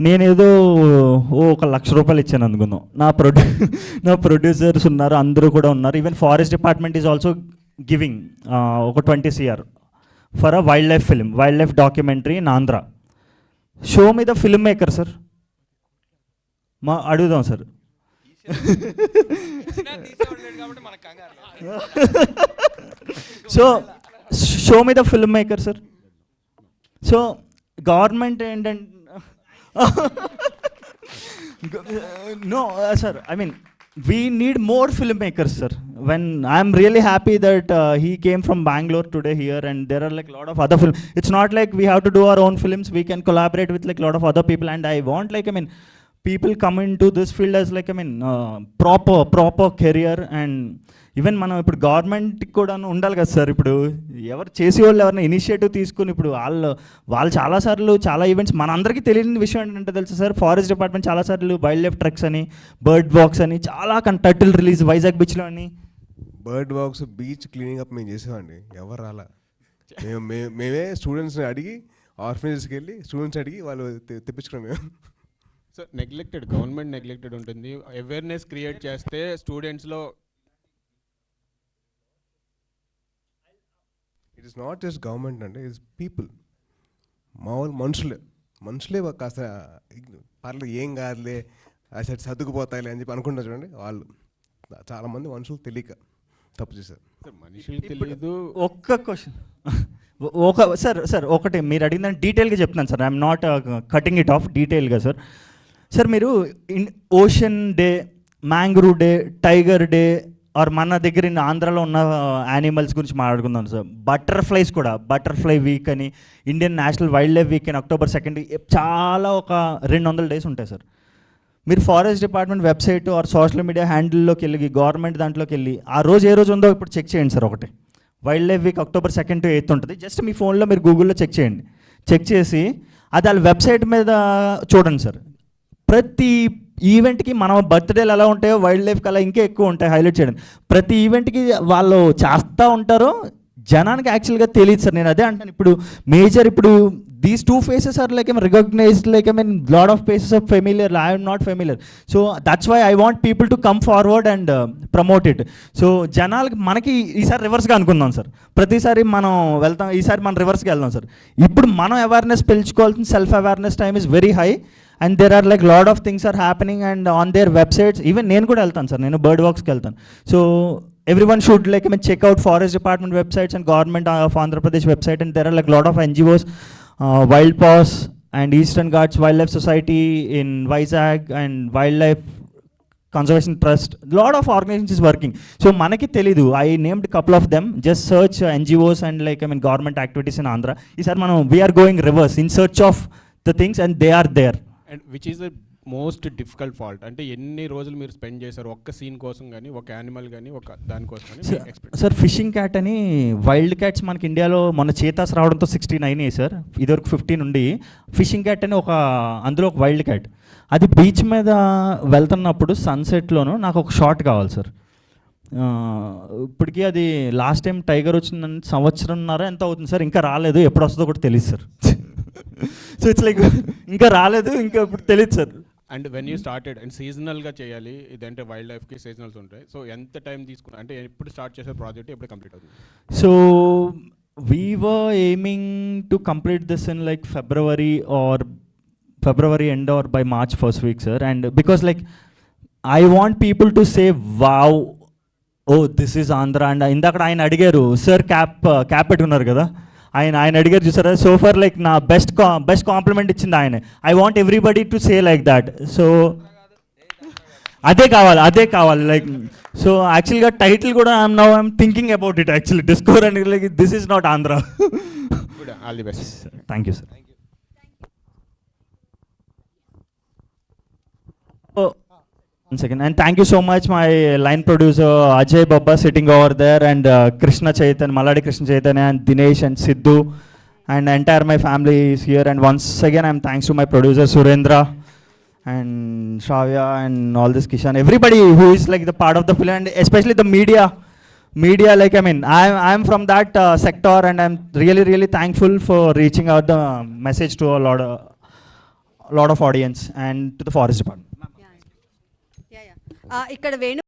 నేనేదో ఒక ₹1,00,000 ఇచ్చాను అనుకుందాం, నా ప్రొడ్యూసర్స్ ఉన్నారు, అందరూ కూడా ఉన్నారు, even forest department is also giving ఒక 20 CR for a wild life film, wild life documentary in Andhra. Show me the film maker sir, మా అడుగుదాం sir. So show me the film maker sir. So government ఏంటంటే no sir, I mean we need more filmmakers, sir. When I'm really happy that he came from Bangalore today here, and there are like a lot of other film. It's not like we have to do our own films, we can collaborate with like a lot of other people, and I want like, I mean, people come into this field as like, I mean, proper career. And even మనం ఇప్పుడు గవర్నమెంట్కి కూడా ఉండాలి కదా సార్, ఇప్పుడు ఎవరు చేసేవాళ్ళు ఎవరైనా ఇనిషియేటివ్ తీసుకుని, ఇప్పుడు వాళ్ళు చాలాసార్లు చాలా ఈవెంట్స్, మన అందరికీ తెలియని విషయం ఏంటంటే తెలుసు సార్, ఫారెస్ట్ డిపార్ట్మెంట్ చాలాసార్లు వైల్డ్ లైఫ్ ట్రెక్స్ అని, బర్డ్ వాక్స్ అని, చాలా టర్టిల్ రిలీజ్ వైజాగ్ బీచ్లో అని. Bird walks, beach cleaning up మేము చేసేవాడి, ఎవరు రాలా, మేమే స్టూడెంట్స్ని అడిగి, ఆర్ఫనేజ్కి వెళ్ళి స్టూడెంట్స్ అడిగి వాళ్ళు తెప్పించుకున్నాం మేము. సో నెగ్లెక్టెడ్, గవర్నమెంట్ నెగ్లెక్టెడ్ ఉంటుంది. అవేర్నెస్ క్రియేట్ చేస్తే స్టూడెంట్స్లో, it is not just government అండి, ఇట్స్ పీపుల్, మామూలు మనుషులే కాస్త పర్లేదు ఏం కాదులే, అసలు సర్దుకుపోతాయిలే అని చెప్పి అనుకుంటారు చూడండి, వాళ్ళు చాలామంది మనుషులు తెలియక తప్పు చేశారు. మనుషులు తెలియదు. ఒక్క క్వశ్చన్ సార్ ఒకటి మీరు అడిగిందని డీటెయిల్గా చెప్తున్నాను sir, I'm not cutting it off, డీటెయిల్గా సార్. సార్ మీరు ocean day, mangrove day, tiger day, or మన దగ్గర ఆంధ్రాలో ఉన్న యానిమల్స్ గురించి మాట్లాడుకుందాం సార్. బటర్ఫ్లైస్ కూడా, బటర్ఫ్లై వీక్ అని, Indian national wild life week అని October 2 చాలా ఒక 200 days ఉంటాయి సార్. మీరు forest department website or social media హ్యాండిల్లోకి వెళ్ళి, గవర్నమెంట్ దాంట్లోకి వెళ్ళి, ఆ రోజు ఏ రోజు ఉందో ఇప్పుడు చెక్ చేయండి సార్. ఒకటి wild life week October 2 to 8 ఉంటుంది. జస్ట్ మీ ఫోన్లో మీరు గూగుల్లో చెక్ చేయండి, చెక్ చేసి అది వాళ్ళ వెబ్సైట్ మీద చూడండి సార్. ప్రతి ఈవెంట్కి మన బర్త్డేలు ఎలా ఉంటాయో వైల్డ్ లైఫ్కి అలా ఇంకా ఎక్కువ ఉంటాయి, హైలైట్ చేయడం. ప్రతి ఈవెంట్కి వాళ్ళు చేస్తూ ఉంటారో, జనానికి యాక్చువల్గా తెలియదు సార్. నేను అదే అంటాను, ఇప్పుడు మేజర్, ఇప్పుడు these 2 faces are like recognised, like I mean lot of places of familiar, I am not familiar. So that's why I want people to come forward and promote it. So జనాలకి, మనకి ఈసారి రివర్స్గా అనుకుందాం సార్, ప్రతిసారి మనం వెళ్తాం, ఈసారి మనం రివర్స్గా వెళ్దాం సార్. ఇప్పుడు మనం అవేర్నెస్ పెంచుకోవాల్సిన self awareness time is very high, and there are like lot of things are happening and on their websites. Even నేను కూడా వెళ్తాను సార్, నేను బర్డ్ వాక్స్కి వెళ్తాను. So everyone should like, I mean, check out forest department websites and government of Andhra Pradesh website, and there are like lot of NGOs, Wild Paws, and Eastern Ghats Wildlife Society in Vizag and Wildlife Conservation Trust. Lot of organizations is working. So manaki telidu. I named a couple of them. Just search NGOs and government activities in Andhra. We are going reverse in search of the things, and they are there. And which is the most difficult fault అంటే ఎన్ని రోజులు మీరు స్పెండ్ చేశారు ఒక్క సీన్ కోసం కానీ ఒక యానిమల్ కానీ ఒక దానికోసం కానీ సార్ ఫిషింగ్ క్యాట్ అని వైల్డ్ క్యాట్స్ మనకి ఇండియాలో మొన్న చేతాస్ రావడంతో 69 సార్, ఇదివరకు 15 ఉండి. ఫిషింగ్ క్యాట్ అని అందులో ఒక వైల్డ్ క్యాట్, అది బీచ్ మీద వెళ్తున్నప్పుడు సన్సెట్లోనూ నాకు ఒక షాట్ కావాలి సార్. ఇప్పటికీ అది లాస్ట్ టైం టైగర్ వచ్చిన సంవత్సరంన్నర ఎంత అవుతుంది సార్, ఇంకా రాలేదు, ఎప్పుడు వస్తుందో కూడా తెలియదు సార్. సో ఇట్స్ లైక్ ఇంకా రాలేదు, ఇంకా ఇప్పుడు తెలియదు sir. And when you started and సీజనల్గా చేయాలి, ఇదంటే వైల్డ్ లైఫ్కి సీజనల్స్ ఉంటాయి. సో ఎంత టైం తీసుకున్నా అంటే ఎప్పుడు స్టార్ట్ చేసే ప్రాజెక్ట్ ఎప్పుడు కంప్లీట్ అవుతుంది? So we were aiming to complete this in like February end or by March first week, sir. And because like I want people to say wow, oh this is Andhra. And indakada ఆయన అడిగారు సార్ క్యాప్ పెట్టుకున్నారు కదా, ఆయన అడిగారు చూసారా, సో ఫర్ లైక్ నా బెస్ట్ కాంప్లిమెంట్ ఇచ్చింది ఆయన. I want everybody to say like that. So అదే కావాలి లైక్. సో యాక్చువల్గా టైటిల్ కూడా I'm thinking about it actually, discover and like this is not Andhra. All the best. Thank you sir. One second, and thank you so much my line producer Ajay Babba sitting over there, and Krishna Chaitanya, Maladi Krishna Chaitanya, and Dinesh and Sidhu, and entire my family is here. And once again I'm thanks to my producer Surendra and Shravya and all this Kishan, everybody who is like the part of the film, and especially the media like I'm from that sector, and I'm really thankful for reaching out the message to a lot of audience and to the forest department. ఇక్కడ వేణు